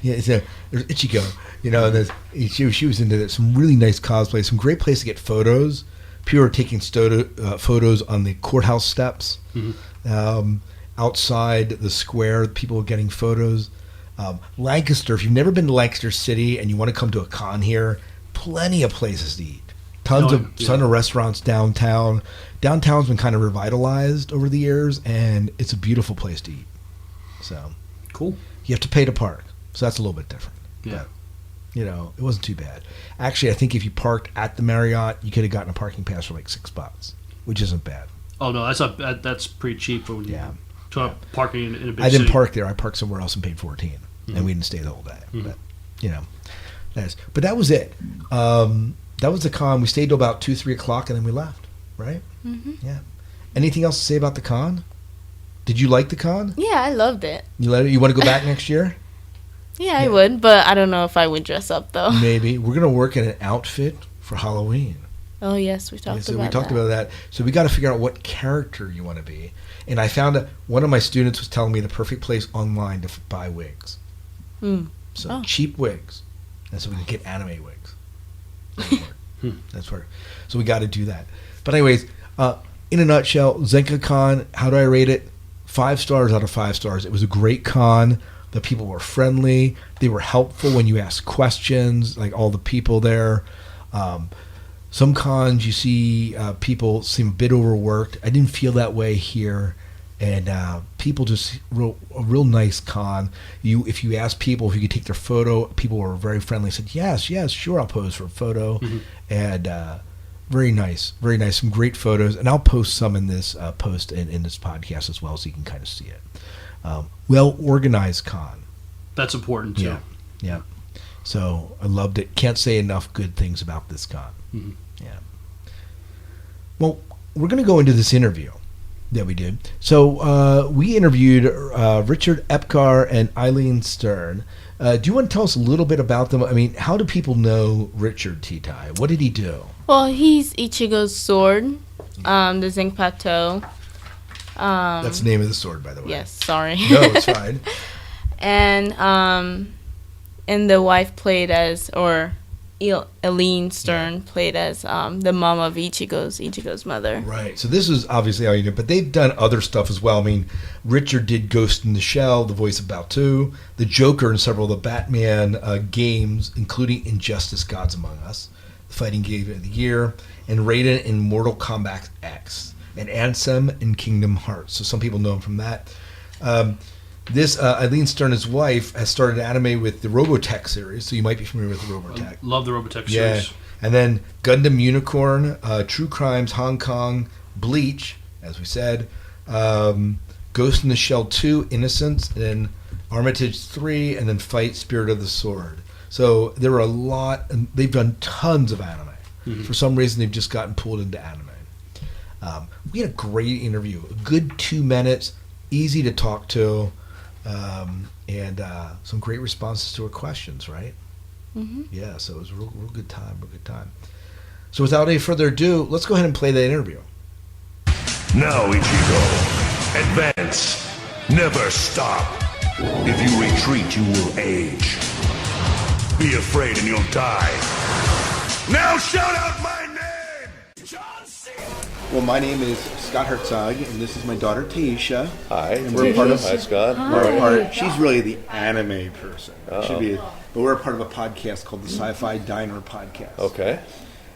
Yeah, there's Ichigo. You know, and she was into some really nice cosplay. Some great place to get photos. People are taking photos on the courthouse steps. Outside the square, people are getting photos. Lancaster, if you've never been to Lancaster City and you want to come to a con here, plenty of places to eat. Tons of restaurants downtown. Downtown's been kind of revitalized over the years, and it's a beautiful place to eat. So cool. You have to pay to park, so that's a little bit different. Yeah. But, it wasn't too bad. Actually, I think if you parked at the Marriott, you could have gotten a parking pass for like $6, which isn't bad. Oh no, that's pretty cheap for parking in a big I didn't city. park there. I parked somewhere else and paid $14, and we didn't stay the whole day. But that was it. That was the con. We stayed till about 2-3 o'clock, and then we left. Right? Yeah. Anything else to say about the con? Did you like the con? Yeah, I loved it. You want to go back next year? Yeah, I would, but I don't know if I would dress up though. Maybe we're gonna work in an outfit for Halloween. Oh yes, we talked about that. So we got to figure out what character you want to be. And I found that one of my students was telling me the perfect place online to buy wigs. So cheap wigs, and so we can get anime wigs. That's work. So we got to do that. But anyways, in a nutshell, ZenkaCon, how do I rate it? 5 stars out of 5 stars. It was a great con. The people were friendly. They were helpful when you asked questions, like all the people there. Some cons you see people seem a bit overworked. I didn't feel that way here. And people just a real nice con. If you ask people if you could take their photo, people were very friendly. Said yes, sure, I'll pose for a photo. And very nice. Some great photos, and I'll post some in this post in this podcast as well, so you can kind of see it. Well organized con. That's important too. Yeah. So I loved it. Can't say enough good things about this con. Yeah. Well, we're going to go into this interview. Yeah, we did. So we interviewed Richard Epcar and Ellyn Stern. Do you want to tell us a little bit about them? I mean, how do people know Richard T-Tai? What did he do? Well, he's Ichigo's sword, the Zinc Plateau. That's the name of the sword, by the way. Yes, sorry. No, it's fine. And the wife played as, or Ellyn Stern played as the mom of Ichigo's mother. Right. So this is obviously how you do, but they've done other stuff as well. I mean, Richard did Ghost in the Shell, the voice of Baltu, the Joker in several of the Batman games, including Injustice: Gods Among Us, the fighting game of the year, and Raiden in Mortal Kombat X, and Ansem in Kingdom Hearts. So some people know him from that. This Ellyn Stern, his wife, has started anime with the Robotech series, so you might be familiar with the Robotech. Love the Robotech series. Yeah. And then Gundam Unicorn, True Crimes Hong Kong, Bleach, as we said, Ghost in the Shell 2, Innocence, and then Armitage 3, and then Fight Spirit of the Sword. So there were a lot, and they've done tons of anime. Mm-hmm. For some reason, they've just gotten pulled into anime. We had a great interview, a good 2 minutes, easy to talk to. And some great responses to our questions, right? Mm-hmm. Yeah, so it was a real good time, So without any further ado, let's go ahead and play that interview. Now, Ichigo, advance. Never stop. If you retreat, you will age. Be afraid and you'll die. Now shout out my name! John C. Well, my name is Scott Herzog, and this is my daughter Taisha. Hi. And we're part of. Hi, Scott. She's really the anime person. But we're a part of a podcast called the Sci-Fi Diner Podcast. Okay.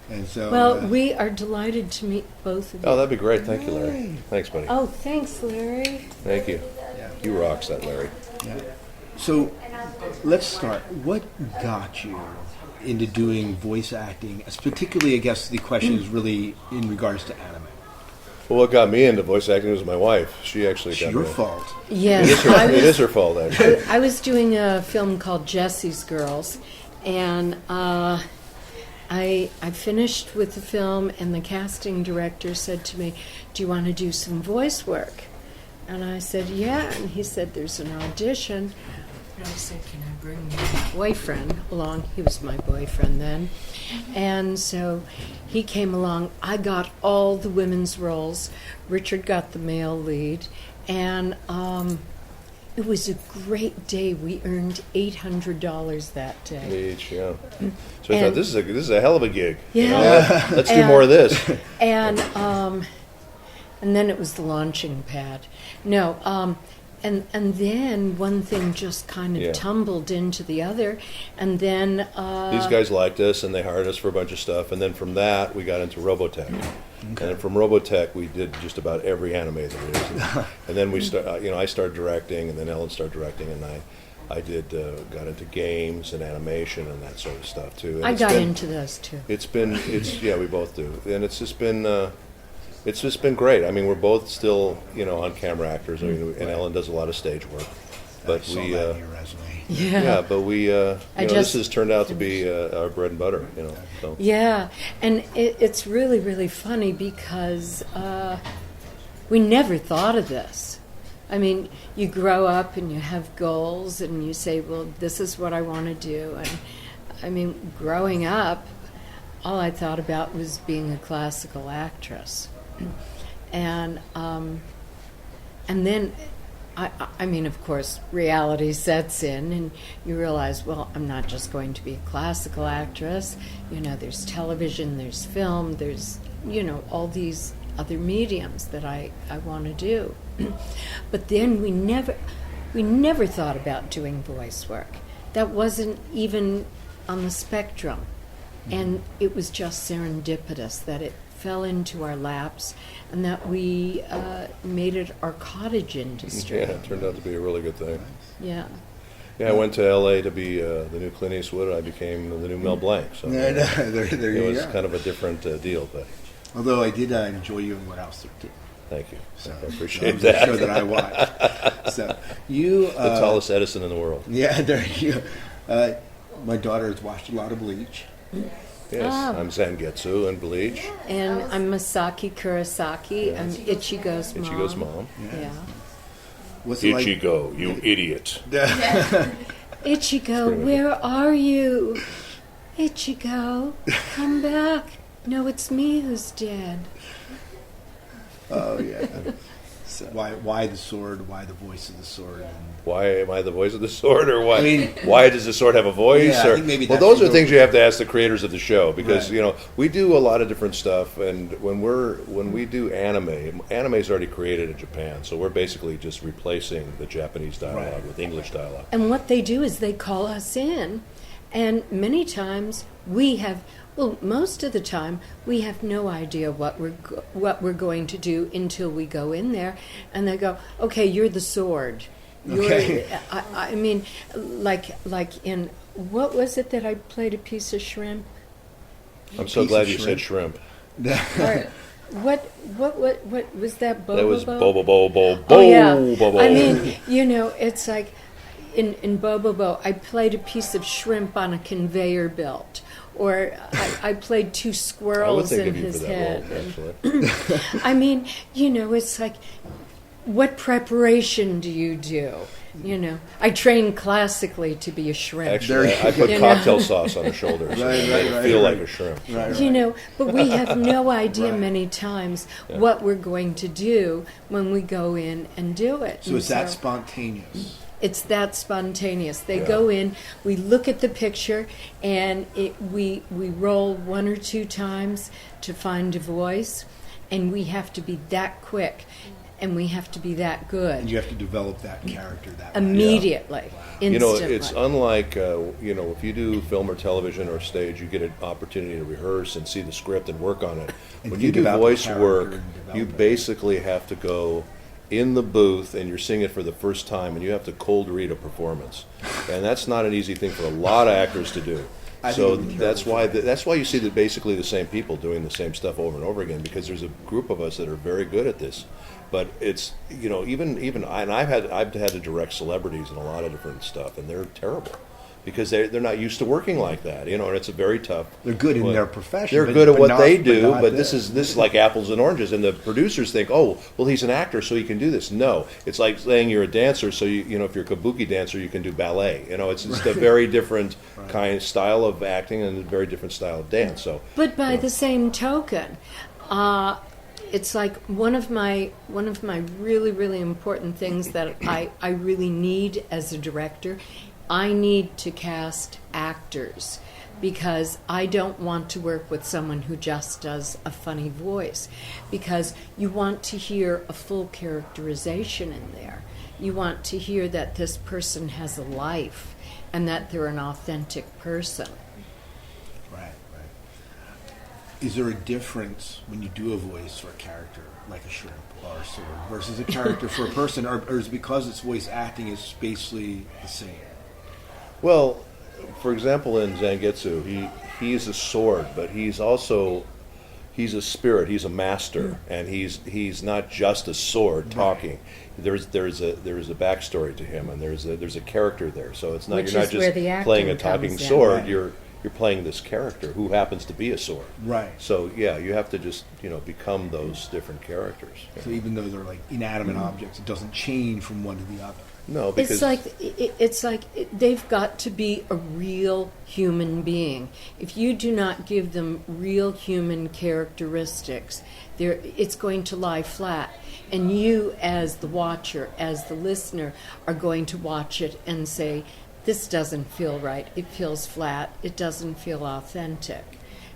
And so. Well, we are delighted to meet both of you. Oh, that'd be great. Thank you, Larry. Thanks, buddy. Oh, thanks, Larry. Thank you. Yeah. You rocks that, Larry. Yeah. So, let's start. What got you into doing voice acting? Particularly, I guess the question is really in regards to anime. Well, what got me into voice acting was my wife. She actually got me. It's your fault. Yes. It is her fault, actually. I was doing a film called Jesse's Girls, and I finished with the film, and the casting director said to me, "Do you want to do some voice work?" And I said, "Yeah." And he said, "There's an audition." And I said, "Can I bring my boyfriend along?" He was my boyfriend then. And so he came along. I got all the women's roles. Richard got the male lead. And it was a great day. We earned $800 that day. Each, yeah. So I thought, this is a hell of a gig. Yeah. You know, let's do more of this. And then it was the launching pad. No, and then one thing just kind of tumbled into the other, and then these guys liked us and they hired us for a bunch of stuff, and then from that we got into Robotech, and then from Robotech we did just about every anime there is, and then we I started directing, and then Ellyn started directing, and I did got into games and animation and that sort of stuff too. And I got into those too. We both do, and it's just been great. I mean, we're both still, on camera actors. I mean, and Ellyn does a lot of stage work, but I saw that in your resume. but we, this has turned out to be our bread and butter. So. Yeah, and it's really, really funny because we never thought of this. I mean, you grow up and you have goals, and you say, "Well, this is what I want to do." And I mean, growing up, all I thought about was being a classical actress. And then, I mean, of course, reality sets in, and you realize, well, I'm not just going to be a classical actress. There's television, there's film, there's, all these other mediums that I want to do. But then we never thought about doing voice work. That wasn't even on the spectrum. And it was just serendipitous that it fell into our laps, and that we made it our cottage industry. Yeah, it turned out to be a really good thing. Yeah. Yeah, I went to L.A. to be the new Clint Eastwood, and I became the new Mel Blanc. So it was kind of a different deal. But although I did enjoy you in What House 13. Thank you. So I appreciate that. That. Show that I watched. So you, the tallest Edison in the world. Yeah, there you. My daughter has watched a lot of Bleach. Yes, I'm Zangetsu in Bleach. And I'm Masaki Kurosaki. Yeah. I'm Ichigo's mom. Ichigo's mom. Yeah. What's it like? Ichigo, you idiot. Ichigo, where are you? Ichigo, come back. No, it's me who's dead. Oh, yeah. So why the sword? Why the voice of the sword? And why am I the voice of the sword, or why? I mean, why does the sword have a voice? Yeah, or, I think maybe well, that's those are things you have to ask the creators of the show, because Right. We do a lot of different stuff, and when we do anime's already created in Japan, so we're basically just replacing the Japanese dialogue with English dialogue. And what they do is they call us in, and many times we have. Well, most of the time we have no idea what we're going to do until we go in there, and they go, "Okay, you're the sword." Okay. I mean, like in what was it that I played a piece of shrimp? I'm so glad you said shrimp. Or what was that? Bobo? That was Bobo Bobo. Oh yeah. Bobo. I mean, it's like in Bobo, I played a piece of shrimp on a conveyor belt. Or I played two squirrels in his head. I mean, it's like, what preparation do you do? I trained classically to be a shrimp. Actually, I put cocktail sauce on her shoulders. Right, feel like a shrimp. But we have no idea many times what we're going to do when we go in and do it. So it's that spontaneous. It's that spontaneous. They go in, we look at the picture, and we roll one or two times to find a voice, and we have to be that quick, and we have to be that good. And you have to develop that character that immediately, instantly. It's unlike, if you do film or television or stage, you get an opportunity to rehearse and see the script and work on it. And when you do voice work, you it. basically have to go in the booth, and you're seeing it for the first time, and you have to cold read a performance, and that's not an easy thing for a lot of actors to do. So that's why you see that basically the same people doing the same stuff over and over again, because there's a group of us that are very good at this. But it's even I've had to direct celebrities in a lot of different stuff, and they're terrible. Because they're not used to working like that, and it's a very tough. They're good in their profession. They're good at what they do, but this is like apples and oranges. And the producers think, oh, well, he's an actor, so he can do this. No, it's like saying you're a dancer, so if you're a kabuki dancer, you can do ballet. It's just a very different kind of style of acting and a very different style of dance. So, but by the same token, it's like one of my really, really important things that I really need as a director. I need to cast actors, because I don't want to work with someone who just does a funny voice, because you want to hear a full characterization in there. You want to hear that this person has a life and that they're an authentic person. Right. Is there a difference when you do a voice for a character like a shrimp or a sword versus a character for a person, or is it because it's voice acting is basically the same? Well, for example, in Zangetsu, he's a sword, but he's a spirit. He's a master, and he's not just a sword talking. There's a backstory to him, and there's a character there. So it's not you're not just playing a talking sword. Right. You're playing this character who happens to be a sword. Right. So you have to just become those different characters. So even though they're like inanimate objects, it doesn't change from one to the other. No, because it's like they've got to be a real human being. If you do not give them real human characteristics, it's going to lie flat. And you, as the watcher, as the listener, are going to watch it and say, this doesn't feel right. It feels flat. It doesn't feel authentic.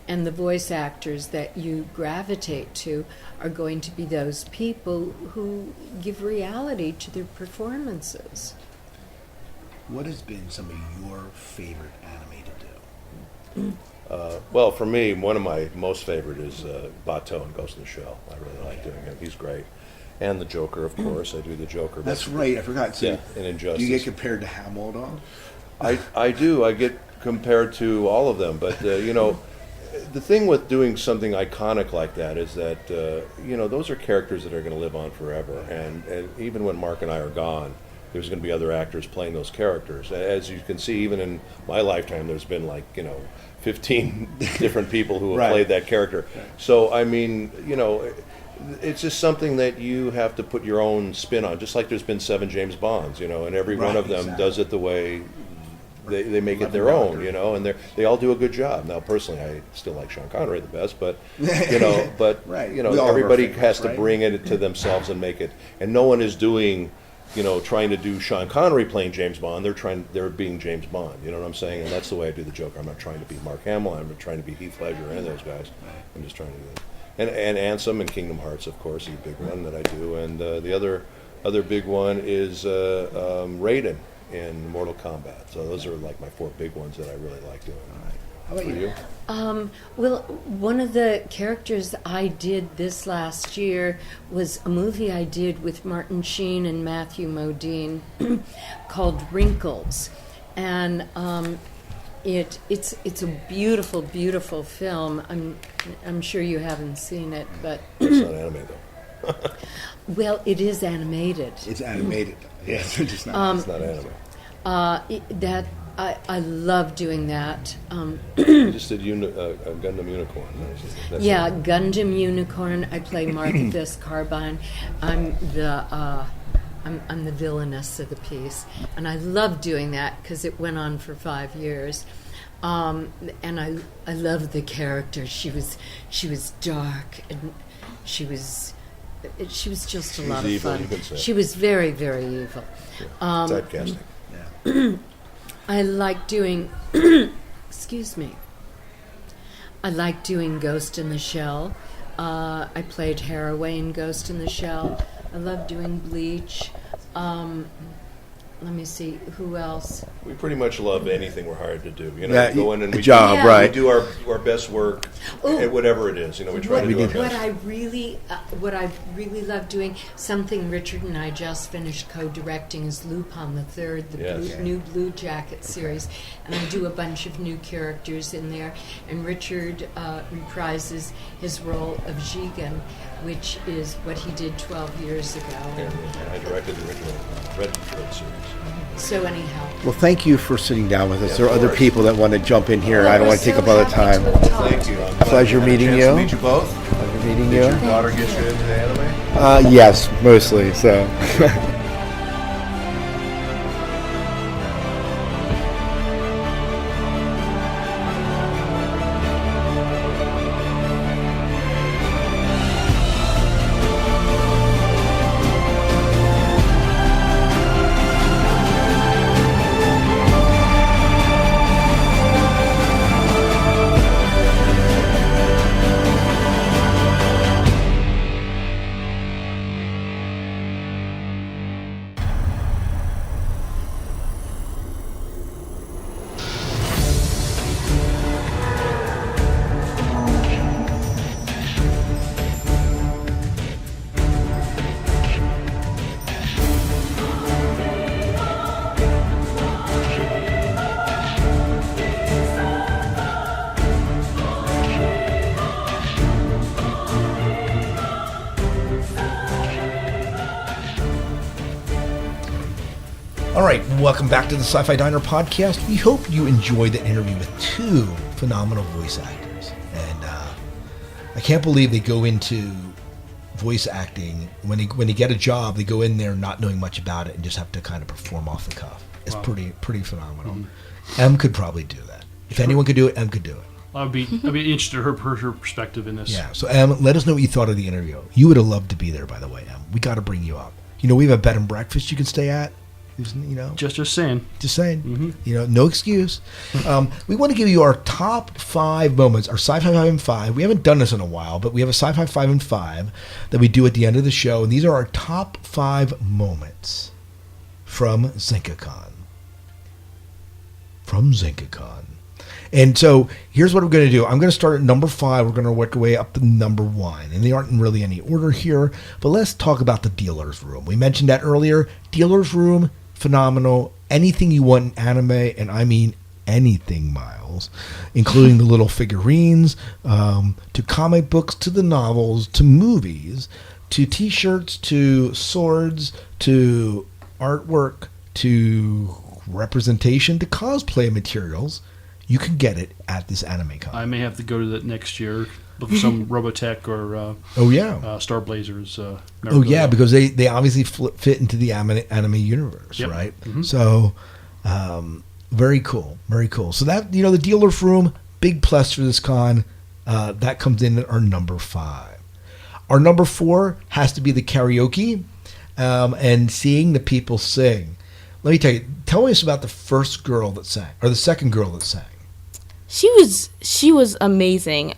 And the voice actors that you gravitate to are going to be those people who give reality to their performances. What has been some of your favorite anime to do? Well, for me, one of my most favorite is Bato in Ghost in the Shell. I really like doing him. He's great. And the Joker, of course. I do the Joker. That's right. I forgot. So in Injustice. Do you get compared to Hamill at all? I do. I get compared to all of them. But, the thing with doing something iconic like that is that, those are characters that are going to live on forever. And even when Mark and I are gone, there's going to be other actors playing those characters. As you can see, even in my lifetime, there's been 15 different people who have Right. played that character. So, I mean, you know, it's just something that you have to put your own spin on, just like there's been 7 James Bonds, you know, and every one Right, of them exactly. does it the way they make it 11 their own, Roger. you know, and they all do a good job. Now, personally, I still like Sean Connery the best, but you know, Right. you know, We all have our everybody favorites, has to right? bring it to themselves and make it. And no one is doing, you know, trying to do Sean Connery playing James Bond. They're being James Bond. You know what I'm saying? And that's the way I do the Joker. I'm not trying to be Mark Hamill. I'm not trying to be Heath Ledger or any of those guys. I'm just trying to do that. And Ansem and Kingdom Hearts, of course, is a big one that I do. And the other big one is Raiden in Mortal Kombat. So those are like my 4 big ones that I really like doing. How about you? Well, one of the characters I did this last year was a movie I did with Martin Sheen and Matthew Modine called Wrinkles, and it's a beautiful, beautiful film. I'm sure you haven't seen it, but It's not anime though. well, it is animated. It's animated. Yes, it's just not. It's not anime. I love doing that. You just did Gundam Unicorn. That's Yeah, it. Gundam Unicorn. I play Martha Fisk Carbine. I'm the villainess of the piece, and I love doing that because it went on for 5 years. And I love the character. She was dark, and she was just a lot of evil, fun. you could say. She was very, very evil. Typecasting. I like doing excuse me. I like doing Ghost in the Shell. I played Haraway in Ghost in the Shell. I love doing Bleach. Let me see, who else? We pretty much love anything we're hired to do. You know, Yeah, we go in and a we job, do, right. we do our best work at whatever it is. You know, we try to do our What best. what I really love doing, something Richard and I just finished co-directing, is Lupin the Third, the Yes. new Blue Jacket series, and I do a bunch of new characters in there. And Richard reprises his role of Jigen, which is what he did 12 years ago. And I directed the original Red Thread series. So anyhow, Well, thank you for sitting down with us. Yeah, There are of other course. people that want to jump in here. Well, I don't we're want to take so up all the happy time. to have talked. Thank you. I'm glad Pleasure we had a meeting chance you. to meet you both. Pleasure meeting Did you. your daughter get you into the anime? Yes, mostly. So. All right, welcome back to the Sci-Fi Diner podcast. We hope you enjoyed the interview with 2 phenomenal voice actors. And I can't believe they go into voice acting. When they get a job, they go in there not knowing much about it and just have to kind of perform off the cuff. It's Wow. pretty phenomenal. M could probably do that. If anyone could do it, M could do it. I'd be interested in her perspective in this. Yeah. So M, let us know what you thought of the interview. You would have loved to be there, by the way, M. We got to bring you up. You know, we have a bed and breakfast you can stay at. You know, Just saying. just saying. You know, no excuse. We want to give you our top 5 moments, our Sci-Fi 5 and 5. We haven't done this in a while, but we have a Sci-Fi 5 and 5 that we do at the end of the show, and these are our top 5 moments from ZenkaCon. From ZenkaCon. And so here's what we're going to do. I'm going to start at number 5. We're going to work our way up to number 1. And they aren't in really any order here, but let's talk about the dealer's room. We mentioned that earlier. Dealer's room, phenomenal. Anything you want in anime, and I mean anything, Miles, including the little figurines, to comic books, to the novels, to movies, to t-shirts, to swords, to artwork, to representation, to cosplay materials. you can get it at this anime con. I may have to go to that next year for some Robotech or Star Blazers. Oh yeah, because they obviously fit into the anime universe, Yep. right? Mhm. So very cool, very cool. So that the dealer room, big plus for this con. That comes in at our number 5. Our number 4 has to be the karaoke, and seeing the people sing. Let me tell us about the first girl that sang, or the second girl that sang. She was amazing.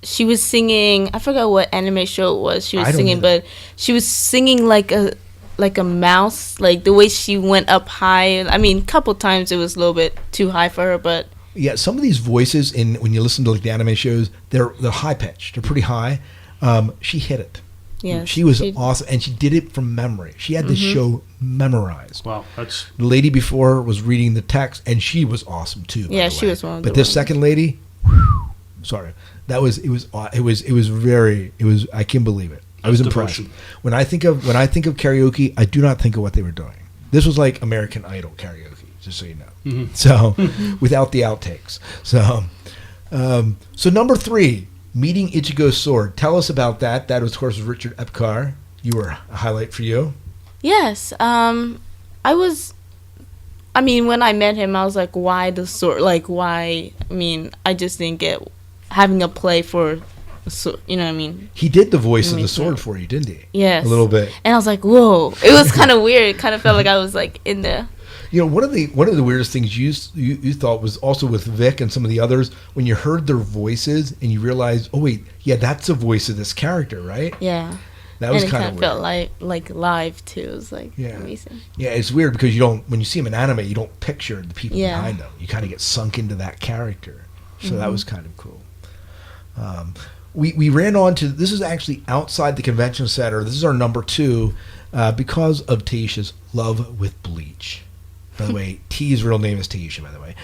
She was singing. I forgot what anime show it was. She was singing, but she was singing like a mouse. Like the way she went up high. I mean, a couple times it was a little bit too high for her, but Yeah, some of these voices when you listen to like the anime shows, they're high pitched. They're pretty high. She hit it. Yeah, she was awesome, and she did it from memory. She had this show memorized. Wow, that's the lady before was reading the text, and she was awesome too. Yeah, she was one of the But this ones. second lady, sorry, it was very. I can't believe it. I was impressed. devotion. When I think of karaoke, I do not think of what they were doing. This was like American Idol karaoke, just so you know. Mhm. So without the outtakes. So number 3. Meeting Ichigo's sword. Tell us about that. That was, of course, Richard Epcar. You were a highlight for you. yes. When I met him, I was like, why the sword? Like, why? I just didn't get having a play for a sword. You know what I mean? He did the voice of the sword for you, didn't he? Yes. A little bit. And I was like, whoa. It was kind of weird. It kind of felt like I was like in the... One of the weirdest things you thought was also with Vic and some of the others, when you heard their voices and you realized, oh wait, yeah, that's the voice of this character, right? Yeah. That was and it kind kind of of felt like live too. It was like amazing. Yeah, it's weird because when you see him in anime, you don't picture the people behind them. You kind of get sunk into that character. So that was kind of cool. We ran on to, this is actually outside the convention center. This is our number 2 because of Taisha's love with Bleach. By the way, T's real name is Taisha, by the way.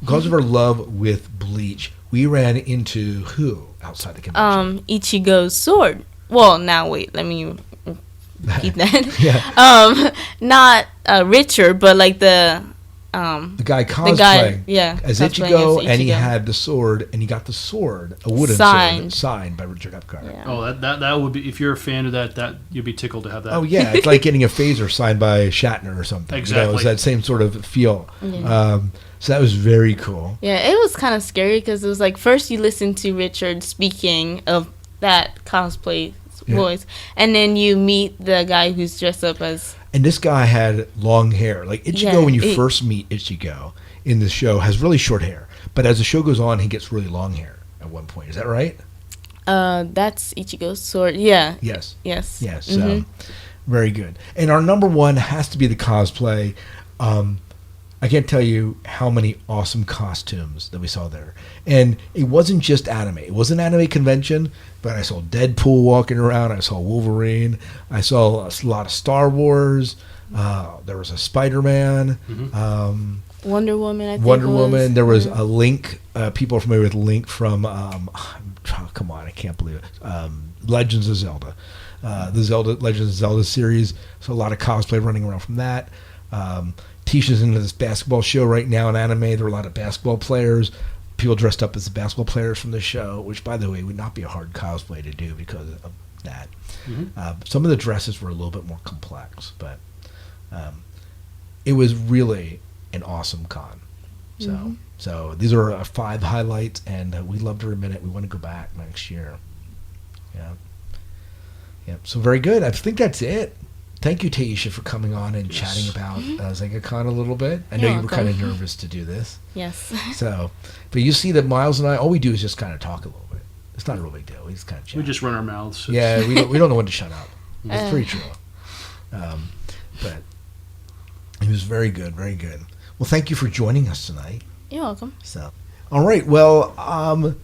Because of her love with Bleach, we ran into who outside the convention? Ichigo's sword. Well, now wait, let me repeat that. Yeah. Not Richard, but like the guy cosplaying as cosplaying Ichigo, and he had the sword, and he got the sword, a wooden sword, signed by Richard Epcar. Yeah. Oh, that would be, if you're a fan of that you'd be tickled to have that. Oh yeah, it's like getting a phaser signed by Shatner or something. Exactly. It's that same sort of feel. Yeah. So that was very cool. Yeah, it was kind of scary because it was like first you listen to Richard speaking of that cosplay voice, and then you meet the guy who's dressed up as... And this guy had long hair. Like Ichigo, when you first meet Ichigo in the show, has really short hair. But as the show goes on, he gets really long hair at one point. Is that right? That's Ichigo's sword. Yeah. Yes. Yes. Yes. So, very good. And our number 1 has to be the cosplay. I can't tell you how many awesome costumes that we saw there. And it wasn't just anime. It was an anime convention, but I saw Deadpool walking around. I saw Wolverine. I saw a lot of Star Wars. There was a Spider-Man. Wonder Woman, I think. Wonder Woman. There was a Link. People are familiar with Link from, come on, I can't believe it. Legends of Zelda. The Legends of Zelda series. So a lot of cosplay running around from that. Tisha's into this basketball show right now in anime. There are a lot of basketball players. People dressed up as the basketball players from the show, which, by the way, would not be a hard cosplay to do because of that. Some of the dresses were a little bit more complex, but it was really an awesome con. So these are our 5 highlights, and we loved every minute. We want to go back next year. Yeah. So very good. I think that's it. Thank you, Taisha, for coming on and chatting about ZengaCon a little bit. I know you were kind of nervous to do this. Yes. But you see that Miles and I, all we do is just kind of talk a little bit. It's not a real big deal. We just kind of chat. We just run our mouths. Yeah, we don't know when to shut up. It's pretty true. But it was very good, very good. Well, thank you for joining us tonight. You're welcome. So, all right. Well, I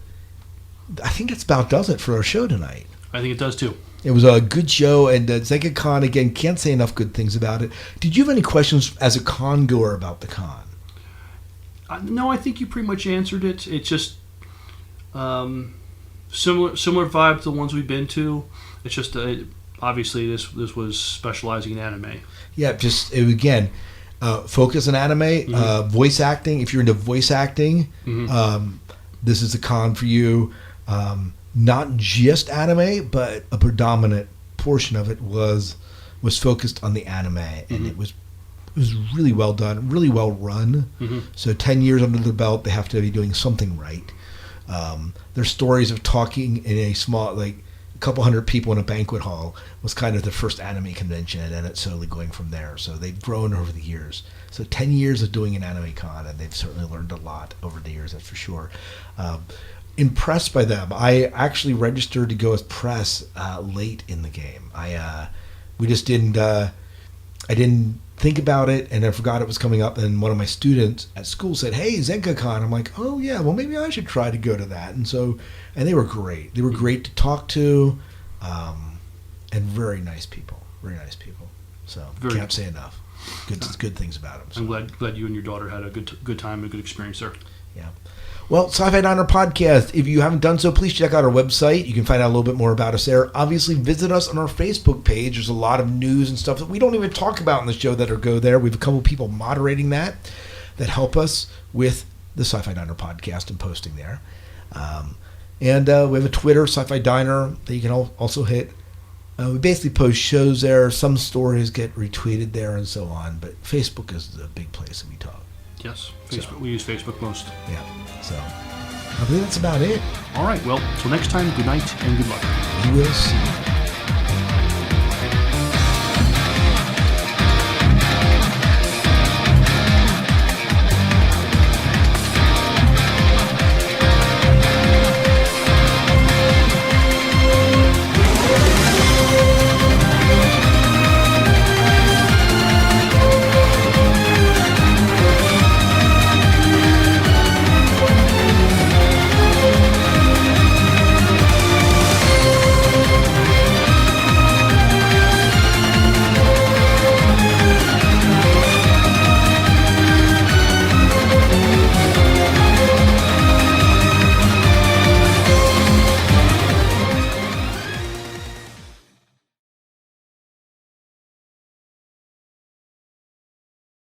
think that's about does it for our show tonight. I think it does too. It was a good show, and ZengaCon, again, can't say enough good things about it. Did you have any questions as a con goer about the con? No, I think you pretty much answered it. It's just similar vibe to the ones we've been to. It's just obviously this was specializing in anime. Yeah, again, focus on anime, voice acting. If you're into voice acting, this is a con for you. Not just anime, but a predominant portion of it was focused on the anime, and it was really well done, really well run. So 10 years under the belt, they have to be doing something right. Their stories of talking in a small, like a couple hundred people in a banquet hall was kind of the first anime convention, and then it's slowly going from there. So they've grown over the years. So 10 years of doing an anime con, and they've certainly learned a lot over the years, that's for sure. Impressed by them. I actually registered to go as press late in the game. We just didn't. I didn't think about it, and I forgot it was coming up. And one of my students at school said, "Hey, ZenkaCon." I'm like, "Oh yeah, well maybe I should try to go to that." And they were great. They were great to talk to, and very nice people. Very nice people. So can't say enough. Good things about them. So. I'm glad you and your daughter had a good time, a good experience there. Yeah. Well, Sci-Fi Diner Podcast, if you haven't done so, please check out our website. You can find out a little bit more about us there. Obviously, visit us on our Facebook page. There's a lot of news and stuff that we don't even talk about in the show that go there. We have a couple people moderating that help us with the Sci-Fi Diner Podcast and posting there. And we have a Twitter, Sci-Fi Diner, that you can also hit. We basically post shows there. Some stories get retweeted there and so on. But Facebook is the big place that we talk. Yes, Facebook. We use Facebook most. Yeah, so I believe that's about it. All right, well, till next time, good night and good luck. We will see you.